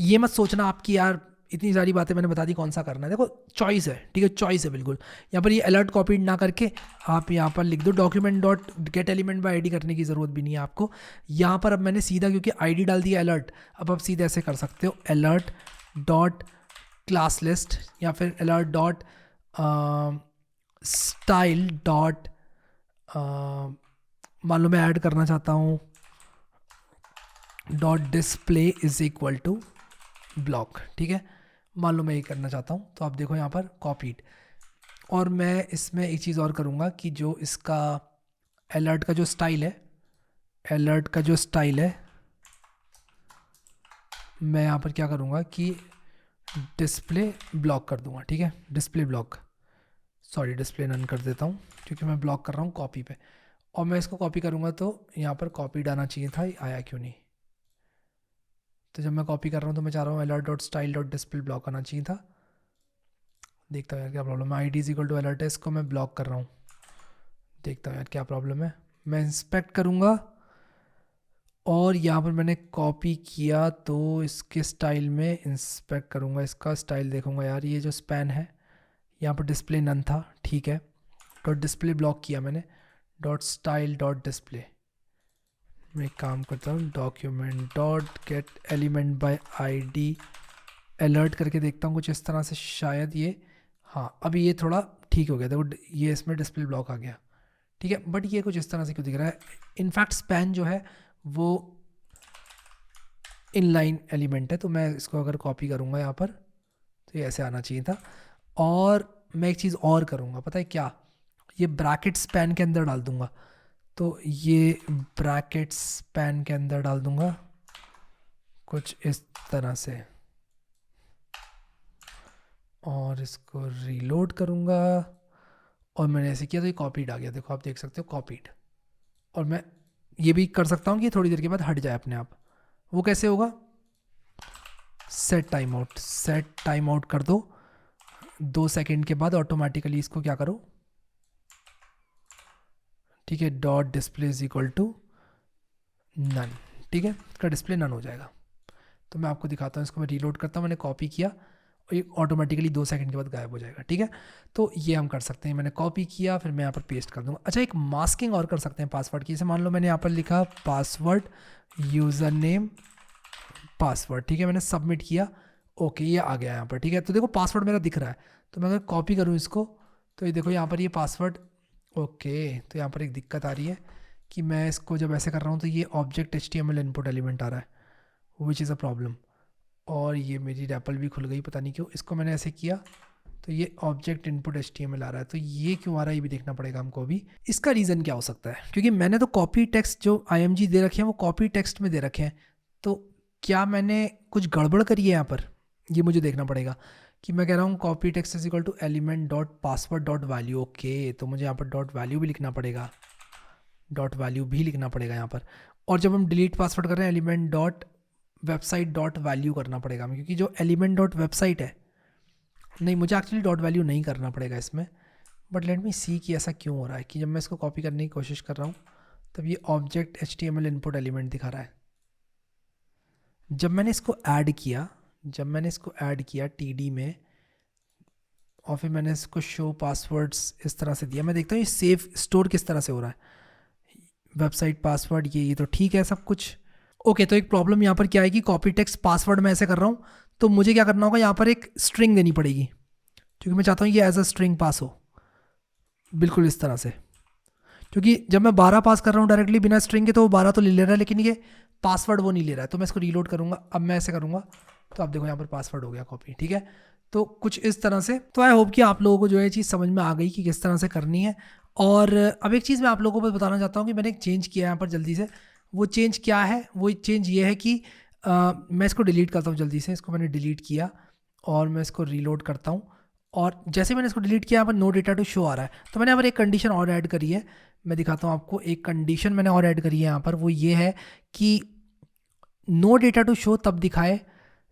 ये मत सोचना आपकी यार इतनी सारी बातें मैंने बता दी कौन सा करना है, देखो चॉइस है, ठीक है, चॉइस है बिल्कुल। यहाँ पर ये अलर्ट कॉपीड ना करके आप यहाँ पर लिख दो document dot get element bye ID करने की ज़रूरत भी नहीं है आपको यहाँ पर। अब मैंने सीधा क्योंकि ID डाल दिया अलर्ट, अब आप सीधे ऐसे कर सकते हो अलर्ट डॉट क्लास लिस्ट या फिर अलर्ट डॉट स्टाइल डॉट, मान लो मैं ऐड करना चाहता हूँ dot display is equal to block, ठीक है, मान लो मैं ये करना चाहता हूँ। तो आप देखो यहाँ पर कॉपीड, और मैं इसमें एक चीज़ और करूँगा कि जो इसका अलर्ट का जो स्टाइल है, अलर्ट का जो स्टाइल है मैं यहाँ पर क्या करूँगा कि डिस्प्ले ब्लॉक कर दूँगा, ठीक है, display block, sorry display none कर देता हूँ क्योंकि मैं ब्लॉक कर रहा हूँ कॉपी पे। और मैं इसको कॉपी करूँगा तो यहाँ पर कॉपीड आना चाहिए था, आया क्यों नहीं। तो जब मैं कॉपी कर रहा हूँ तो मैं चाह रहा हूँ alert dot style dot display block आना चाहिए था। देखता हूँ यार क्या प्रॉब्लम है, ID is equal to alert है, इसको मैं ब्लॉक कर रहा हूँ, देखता हूँ यार क्या प्रॉब्लम है। मैं इंस्पेक्ट करूँगा और यहाँ पर मैंने कॉपी किया तो इसके स्टाइल में इंस्पेक्ट करूँगा, इसका स्टाइल देखूँगा यार, ये जो स्पैन है यहाँ पर डिस्प्ले नन था, ठीक है, डॉट डिस्प्ले ब्लॉक किया मैंने, डॉट स्टाइल डॉट डिस्प्ले। मैं एक काम करता हूँ document dot get element bye ID alert करके देखता हूँ कुछ इस तरह से, शायद ये, हाँ अभी ये थोड़ा ठीक हो गया, देखो ये इसमें डिस्प्ले ब्लॉक आ गया, ठीक है। बट ये कुछ इस तरह से क्यों दिख रहा है, इनफैक्ट स्पैन जो है वो इनलाइन एलिमेंट है, तो मैं इसको अगर कॉपी करूँगा यहाँ पर तो ये ऐसे आना चाहिए था। और मैं एक चीज़ और करूँगा, पता है क्या, ये ब्रैकेट स्पैन के अंदर डाल दूँगा, तो ये ब्रैकेट स्पैन के अंदर डाल दूँगा कुछ इस तरह से और इसको रीलोड करूँगा और मैंने ऐसे किया तो ये कॉपीड आ गया, देखो आप देख सकते हो कॉपीड। और मैं ये भी कर सकता हूँ कि थोड़ी देर के बाद हट जाए अपने आप, वो कैसे होगा, set time out, set time out कर दो 2 सेकेंड के बाद ऑटोमेटिकली इसको क्या करो, ठीक है, dot display is equal to none, ठीक है, इसका डिस्प्ले नन हो जाएगा। तो मैं आपको दिखाता हूँ, इसको मैं रीलोड करता हूँ, मैंने कॉपी किया ये ऑटोमेटिकली 2 सेकंड के बाद गायब हो जाएगा, ठीक है। तो ये हम कर सकते हैं, मैंने कॉपी किया, फिर मैं यहाँ पर पेस्ट कर दूंगा। अच्छा, एक मास्किंग और कर सकते हैं पासवर्ड की। जैसे मान लो मैंने यहाँ पर लिखा पासवर्ड यूज़र नेम पासवर्ड, ठीक है, मैंने सबमिट किया, ओके ये आ गया यहाँ पर, ठीक है। तो देखो पासवर्ड मेरा दिख रहा है। तो मैं अगर कॉपी करूँ इसको, तो ये देखो यहाँ पर ये पासवर्ड, ओके। तो यहाँ पर एक दिक्कत आ रही है कि मैं इसको जब ऐसे कर रहा हूँ तो ये ऑब्जेक्ट HTML इनपुट एलिमेंट आ रहा है, विच इज़ अ प्रॉब्लम। और ये मेरी रैपल भी खुल गई, पता नहीं क्यों। इसको मैंने ऐसे किया तो ये ऑब्जेक्ट इनपुट HTML आ रहा है। तो ये क्यों आ रहा है ये भी देखना पड़ेगा हमको अभी। इसका रीज़न क्या हो सकता है, क्योंकि मैंने तो कॉपी टेक्स्ट जो IMG दे रखे हैं वो कॉपी टेक्स्ट में दे रखे हैं। तो क्या मैंने कुछ गड़बड़ करी है यहाँ पर, ये मुझे देखना पड़ेगा। कि मैं कह रहा हूँ copy text is equal to element dot password dot value, okay. तो मुझे यहाँ पर डॉट वैल्यू भी लिखना पड़ेगा, डॉट वैल्यू भी लिखना पड़ेगा यहाँ पर। और जब हम डिलीट पासवर्ड कर रहे हैं element dot website dot value करना पड़ेगा हमें, क्योंकि जो एलिमेंट डॉट वेबसाइट है, नहीं मुझे एक्चुअली डॉट वैल्यू नहीं करना पड़ेगा इसमें, बट लेट मी सी कि ऐसा क्यों हो रहा है कि जब मैं इसको कॉपी करने की कोशिश कर रहा हूँ तब ये ऑब्जेक्ट HTML इनपुट एलिमेंट दिखा रहा है। जब मैंने इसको ऐड किया, TD में, और फिर मैंने इसको शो पासवर्ड्स इस तरह से दिया, मैं देखता हूँ ये सेव स्टोर किस तरह से हो रहा है, वेबसाइट पासवर्ड ये तो ठीक है सब कुछ, ओके। तो एक प्रॉब्लम यहाँ पर क्या है कि कॉपी टेक्स्ट पासवर्ड मैं ऐसे कर रहा हूँ, तो मुझे क्या करना होगा, यहाँ पर एक स्ट्रिंग देनी पड़ेगी, क्योंकि मैं चाहता हूँ ये एज अ स्ट्रिंग पास हो, बिल्कुल इस तरह से। क्योंकि जब मैं 12 पास कर रहा हूँ डायरेक्टली बिना स्ट्रिंग के तो वो 12 तो ले ले रहा है, लेकिन ये पासवर्ड वो नहीं ले रहा है। तो मैं इसको रीलोड करूँगा, अब मैं ऐसे करूँगा तो आप देखो यहाँ पर पासवर्ड हो गया कॉपी, ठीक है। तो कुछ इस तरह से। तो आई होप कि आप लोगों को जो है चीज़ समझ में आ गई कि किस तरह से करनी है। और अब एक चीज़ मैं आप लोगों को बताना चाहता हूँ कि मैंने एक चेंज किया है यहाँ पर जल्दी से। वो चेंज क्या है, वो चेंज ये है कि मैं इसको डिलीट करता हूँ जल्दी से। इसको मैंने डिलीट किया और मैं इसको रीलोड करता हूँ, और जैसे मैंने इसको डिलीट किया यहाँ पर नो डेटा टू शो आ रहा है। तो मैंने यहाँ पर एक कंडीशन और ऐड करी है, मैं दिखाता हूँ आपको। एक कंडीशन मैंने और ऐड करी है यहाँ पर, वो ये है कि नो डेटा टू शो तब दिखाए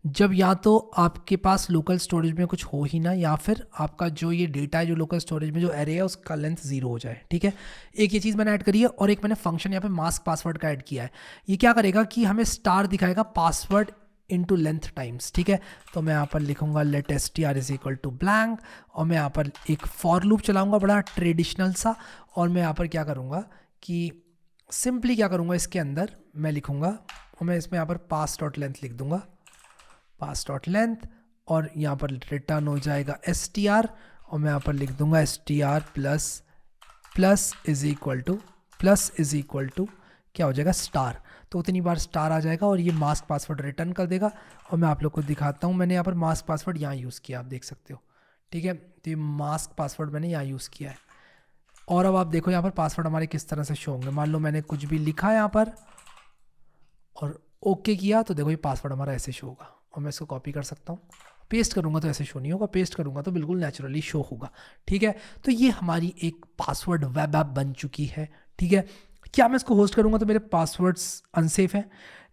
जब या तो आपके पास लोकल स्टोरेज में कुछ हो ही ना, या फिर आपका जो ये डेटा है जो लोकल स्टोरेज में जो एरे है उसका लेंथ 0 हो जाए, ठीक है। एक ये चीज़ मैंने ऐड करी है, और एक मैंने फंक्शन यहाँ पे मास्क पासवर्ड का ऐड किया है। ये क्या करेगा कि हमें स्टार दिखाएगा पासवर्ड इनटू लेंथ टाइम्स, ठीक है। तो मैं यहाँ पर लिखूंगा let str is equal to blank, और मैं यहाँ पर एक फॉर लूप चलाऊंगा बड़ा ट्रेडिशनल सा। और मैं यहाँ पर क्या करूँगा कि सिंपली क्या करूँगा, इसके अंदर मैं लिखूँगा, और मैं इसमें यहाँ पर पास डॉट लेंथ लिख दूंगा, पास डॉट लेंथ, और यहाँ पर रिटर्न हो जाएगा str, और मैं यहाँ पर लिख दूंगा str plus is equal to क्या हो जाएगा, स्टार। तो उतनी बार स्टार आ जाएगा और ये मास्क पासवर्ड रिटर्न कर देगा। और मैं आप लोग को दिखाता हूँ, मैंने यहाँ पर मास्क पासवर्ड यहाँ यूज़ किया, आप देख सकते हो, ठीक है। तो ये मास्क पासवर्ड मैंने यहाँ यूज़ किया है। और अब आप देखो यहाँ पर पासवर्ड हमारे किस तरह से शो होंगे। मान लो मैंने कुछ भी लिखा यहाँ पर और ओके किया, तो देखो ये पासवर्ड हमारा ऐसे शो होगा। और मैं इसको कॉपी कर सकता हूँ, पेस्ट करूँगा तो ऐसे शो नहीं होगा, पेस्ट करूँगा तो बिल्कुल नेचुरली शो होगा, ठीक है। तो ये हमारी एक पासवर्ड वेब ऐप बन चुकी है, ठीक है। क्या मैं इसको होस्ट करूँगा तो मेरे पासवर्ड्स अनसेफ हैं?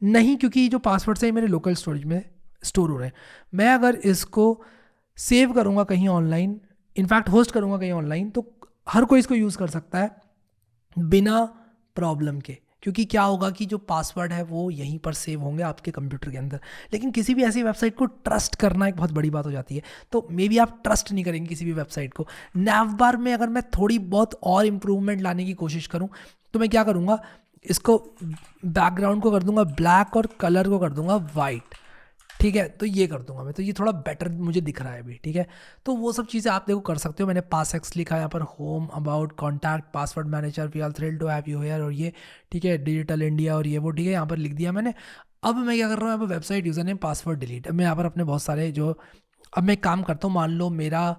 नहीं, क्योंकि जो पासवर्ड्स हैं मेरे लोकल स्टोरेज में स्टोर हो रहे हैं। मैं अगर इसको सेव करूँगा कहीं ऑनलाइन, इनफैक्ट होस्ट करूँगा कहीं ऑनलाइन, तो हर कोई इसको यूज़ कर सकता है बिना प्रॉब्लम के, क्योंकि क्या होगा कि जो पासवर्ड है वो यहीं पर सेव होंगे आपके कंप्यूटर के अंदर। लेकिन किसी भी ऐसी वेबसाइट को ट्रस्ट करना एक बहुत बड़ी बात हो जाती है, तो मे बी आप ट्रस्ट नहीं करेंगे किसी भी वेबसाइट को। नैवबार में अगर मैं थोड़ी बहुत और इम्प्रूवमेंट लाने की कोशिश करूँ तो मैं क्या करूँगा, इसको बैकग्राउंड को कर दूंगा ब्लैक और कलर को कर दूंगा वाइट, ठीक है। तो ये कर दूंगा मैं, तो ये थोड़ा बेटर मुझे दिख रहा है अभी, ठीक है। तो वो सब चीज़ें आप देखो कर सकते हो। मैंने पासएक्स लिखा है यहाँ पर, home, about, contact, password manager, we are thrilled to have you here, और ये ठीक है, डिजिटल इंडिया और ये वो, ठीक है, यहाँ पर लिख दिया मैंने। अब मैं क्या कर रहा हूँ, यहाँ पर website user name password delete. अब मैं यहाँ पर अपने बहुत सारे जो, अब मैं एक काम करता हूँ, मान लो मेरा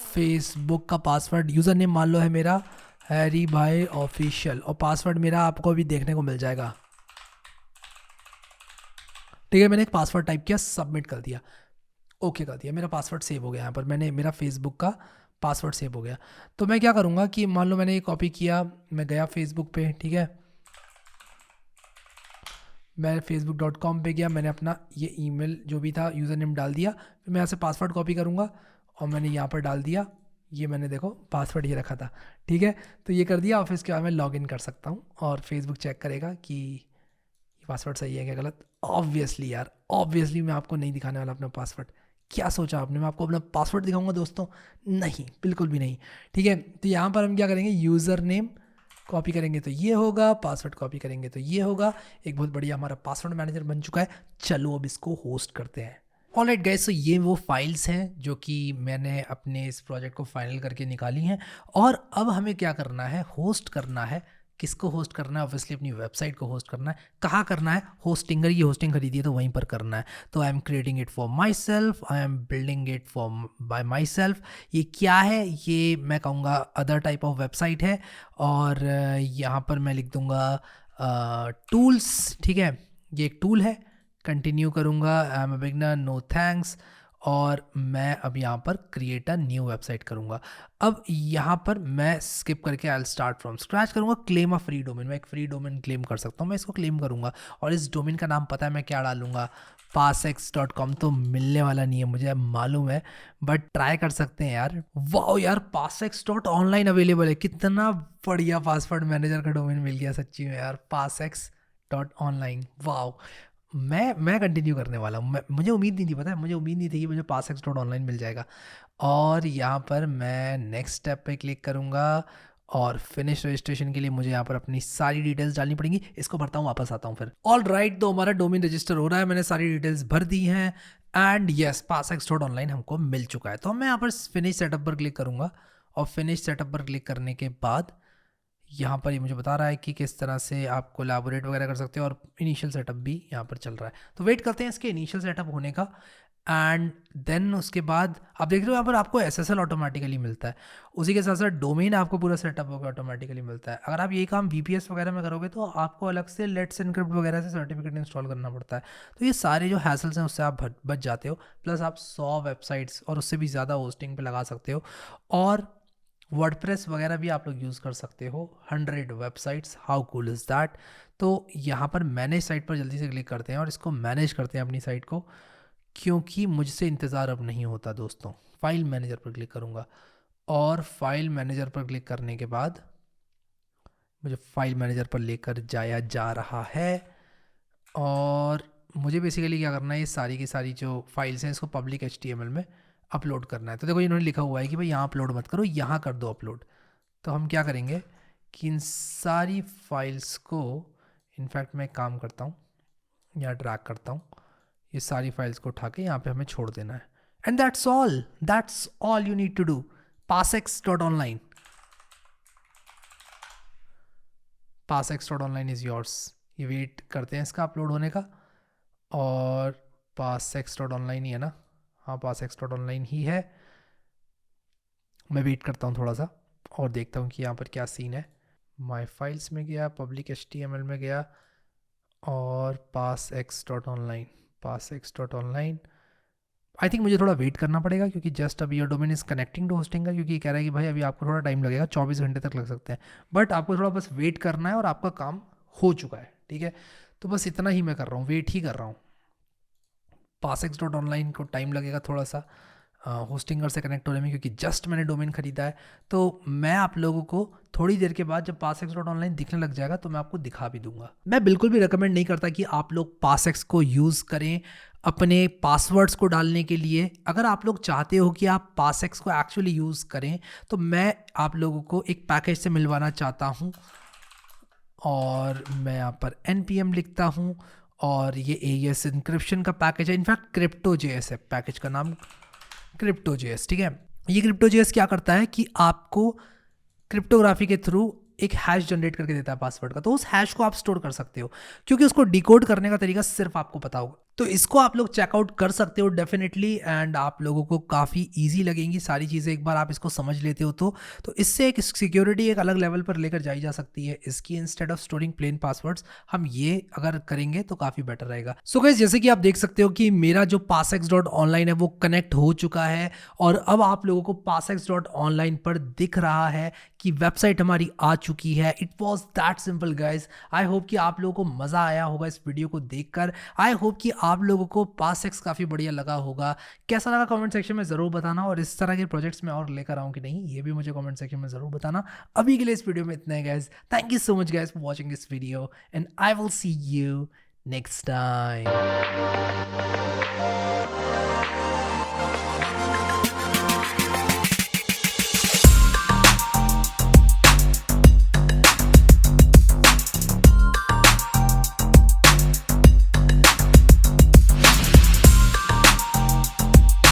फेसबुक का पासवर्ड यूज़र नेम मान लो है मेरा हैरी भाई ऑफिशियल, और पासवर्ड मेरा आपको अभी देखने को मिल जाएगा, ठीक है। मैंने एक पासवर्ड टाइप किया, सबमिट कर दिया, ओके कर दिया, मेरा पासवर्ड सेव हो गया। यहाँ पर मैंने मेरा फेसबुक का पासवर्ड सेव हो गया। तो मैं क्या करूँगा कि मान लो मैंने ये कॉपी किया, मैं गया फेसबुक पे, ठीक है, मैं facebook.com पे गया, मैंने अपना ये ईमेल जो भी था यूज़र नेम डाल दिया, फिर मैं यहाँ से पासवर्ड कॉपी करूँगा और मैंने यहाँ पर डाल दिया, ये मैंने देखो पासवर्ड ये रखा था, ठीक है। तो ये कर दिया, और फिर इसके बाद मैं लॉगिन कर सकता हूँ और फेसबुक चेक करेगा कि ये पासवर्ड सही है क्या गलत। ऑब्वियसली यार, ऑब्वियसली मैं आपको नहीं दिखाने वाला अपना पासवर्ड, क्या सोचा आपने मैं आपको अपना पासवर्ड दिखाऊंगा दोस्तों? नहीं, बिल्कुल भी नहीं। ठीक है, तो यहाँ पर हम क्या करेंगे, यूज़र नेम कॉपी करेंगे तो ये होगा, पासवर्ड कॉपी करेंगे तो ये होगा। एक बहुत बढ़िया हमारा पासवर्ड मैनेजर बन चुका है। चलो अब इसको होस्ट करते हैं। ऑलराइट गाइस, तो ये वो फाइल्स हैं जो कि मैंने अपने इस प्रोजेक्ट को फाइनल करके निकाली हैं। और अब हमें क्या करना है, होस्ट करना है। किसको होस्ट करना है? ऑब्वियसली अपनी वेबसाइट को होस्ट करना है। कहाँ करना है? होस्टिंगर, ये होस्टिंग खरीदी है तो वहीं पर करना है। तो I am creating it for my self, I am building it for bye my self. ये क्या है? ये मैं कहूँगा अदर टाइप ऑफ वेबसाइट है। और यहाँ पर मैं लिख दूँगा टूल्स। ठीक है, ये एक टूल है। कंटिन्यू करूँगा, I am a beginner, no thanks. और मैं अब यहाँ पर क्रिएट अ न्यू वेबसाइट करूँगा। अब यहाँ पर मैं स्किप करके आई स्टार्ट फ्रॉम स्क्रैच करूँगा। क्लेम अ फ्री डोमेन, मैं एक फ्री डोमेन क्लेम कर सकता हूँ, मैं इसको क्लेम करूँगा। और इस डोमेन का नाम पता है मैं क्या डालूँगा? passx.com। तो मिलने वाला नहीं है मुझे मालूम है, बट ट्राई कर सकते हैं यार। वाह यार, passx.online अवेलेबल है। कितना बढ़िया पासवर्ड मैनेजर का डोमेन मिल गया सच्ची में यार, passx.online। वाह, मैं कंटिन्यू करने वाला हूँ। मुझे उम्मीद नहीं थी, पता है, मुझे उम्मीद नहीं थी कि मुझे passx.online मिल जाएगा। और यहाँ पर मैं नेक्स्ट स्टेप पे क्लिक करूँगा और फिनिश रजिस्ट्रेशन के लिए मुझे यहाँ पर अपनी सारी डिटेल्स डालनी पड़ेंगी। इसको भरता हूँ, वापस आता हूँ फिर। ऑल राइट, तो हमारा डोमेन रजिस्टर हो रहा है, मैंने सारी डिटेल्स भर दी हैं। एंड यस, passx.online हमको मिल चुका है। तो मैं यहाँ पर फिनिश सेटअप पर क्लिक करूँगा। और फिनिश सेटअप पर क्लिक करने के बाद यहाँ पर ये मुझे बता रहा है कि किस तरह से आप कोलैबोरेट वगैरह कर सकते हो। और इनिशियल सेटअप भी यहाँ पर चल रहा है, तो वेट करते हैं इसके इनिशियल सेटअप होने का। एंड देन उसके बाद आप देख रहे हो यहाँ पर आपको SSL ऑटोमेटिकली मिलता है। उसी के साथ साथ डोमेन आपको पूरा सेटअप होकर ऑटोमेटिकली मिलता है। अगर आप ये काम VPS वगैरह में करोगे तो आपको अलग से लेट्स एनक्रिप्ट वगैरह से सर्टिफिकेट इंस्टॉल करना पड़ता है। तो ये सारे जो हैसल्स हैं उससे आप बच जाते हो। प्लस आप 100 वेबसाइट्स और उससे भी ज़्यादा होस्टिंग पे लगा सकते हो। और वर्डप्रेस वगैरह भी आप लोग यूज़ कर सकते हो। 100 websites, how cool is that. तो यहाँ पर मैनेज साइट पर जल्दी से क्लिक करते हैं और इसको मैनेज करते हैं अपनी साइट को, क्योंकि मुझसे इंतज़ार अब नहीं होता दोस्तों। फाइल मैनेजर पर क्लिक करूँगा और फाइल मैनेजर पर क्लिक करने के बाद मुझे फाइल मैनेजर पर लेकर जाया जा रहा है। और मुझे बेसिकली क्या करना है, ये सारी की सारी जो फाइल्स हैं इसको पब्लिक HTML में अपलोड करना है। तो देखो इन्होंने लिखा हुआ है कि भाई यहाँ अपलोड मत करो, यहाँ कर दो अपलोड। तो हम क्या करेंगे कि इन सारी फाइल्स को, इनफैक्ट मैं काम करता हूँ, यहाँ ड्रैग करता हूँ, ये सारी फाइल्स को उठा के यहाँ पे हमें छोड़ देना है। And that's all you need to do. passx.online, passx.online is yours. ये वेट करते हैं इसका अपलोड होने का। और passx.online ही है ना? हाँ, passx.online ही है। मैं वेट करता हूँ थोड़ा सा और देखता हूँ कि यहाँ पर क्या सीन है। माई फाइल्स में गया, पब्लिक HTML में गया और passx.online आई थिंक मुझे थोड़ा वेट करना पड़ेगा, क्योंकि जस्ट अभी your domain is connecting to hosting का, क्योंकि ये कह रहा है कि भाई अभी आपको थोड़ा टाइम लगेगा, 24 घंटे तक लग सकते हैं। बट आपको थोड़ा बस वेट करना है और आपका काम हो चुका है। ठीक है, तो बस इतना ही मैं कर रहा हूँ, वेट ही कर रहा हूँ। passx.online को टाइम लगेगा थोड़ा सा होस्टिंगर से कनेक्ट होने में, क्योंकि जस्ट मैंने डोमेन खरीदा है। तो मैं आप लोगों को थोड़ी देर के बाद जब passx.online दिखने लग जाएगा तो मैं आपको दिखा भी दूंगा। मैं बिल्कुल भी रिकमेंड नहीं करता कि आप लोग passx को यूज़ करें अपने पासवर्ड्स को डालने के लिए। अगर आप लोग चाहते हो कि आप passx को एक्चुअली यूज़ करें तो मैं आप लोगों को एक पैकेज से मिलवाना चाहता हूँ। और मैं यहाँ पर npm लिखता हूँ और ये AES इंक्रिप्शन का पैकेज है। इनफैक्ट CryptoJS है पैकेज का नाम, CryptoJS। ठीक है, ये CryptoJS क्या करता है कि आपको क्रिप्टोग्राफी के थ्रू एक हैश जनरेट करके देता है पासवर्ड का। तो उस हैश को आप स्टोर कर सकते हो, क्योंकि उसको डिकोड करने का तरीका सिर्फ आपको पता होगा। तो इसको आप लोग चेकआउट कर सकते हो डेफिनेटली। एंड आप लोगों को काफ़ी इजी लगेंगी सारी चीज़ें एक बार आप इसको समझ लेते हो तो इससे एक सिक्योरिटी एक अलग लेवल पर लेकर जाई जा सकती है इसकी। Instead of storing plain passwords हम ये अगर करेंगे तो काफ़ी बेटर रहेगा। सो गाइस, जैसे कि आप देख सकते हो कि मेरा जो passx.online है वो कनेक्ट हो चुका है। और अब आप लोगों को passx.online पर दिख रहा है कि वेबसाइट हमारी आ चुकी है। It was that simple guys. I hope कि आप लोगों को मज़ा आया होगा इस वीडियो को देखकर। आई होप कि आप लोगों को passx काफ़ी बढ़िया लगा होगा। कैसा लगा कमेंट सेक्शन में ज़रूर बताना, और इस तरह के प्रोजेक्ट्स में और लेकर आऊँ कि नहीं ये भी मुझे कमेंट सेक्शन में ज़रूर बताना। अभी के लिए इस वीडियो में इतना है guys. Thank you so much guys for watching this video and I will see you next time.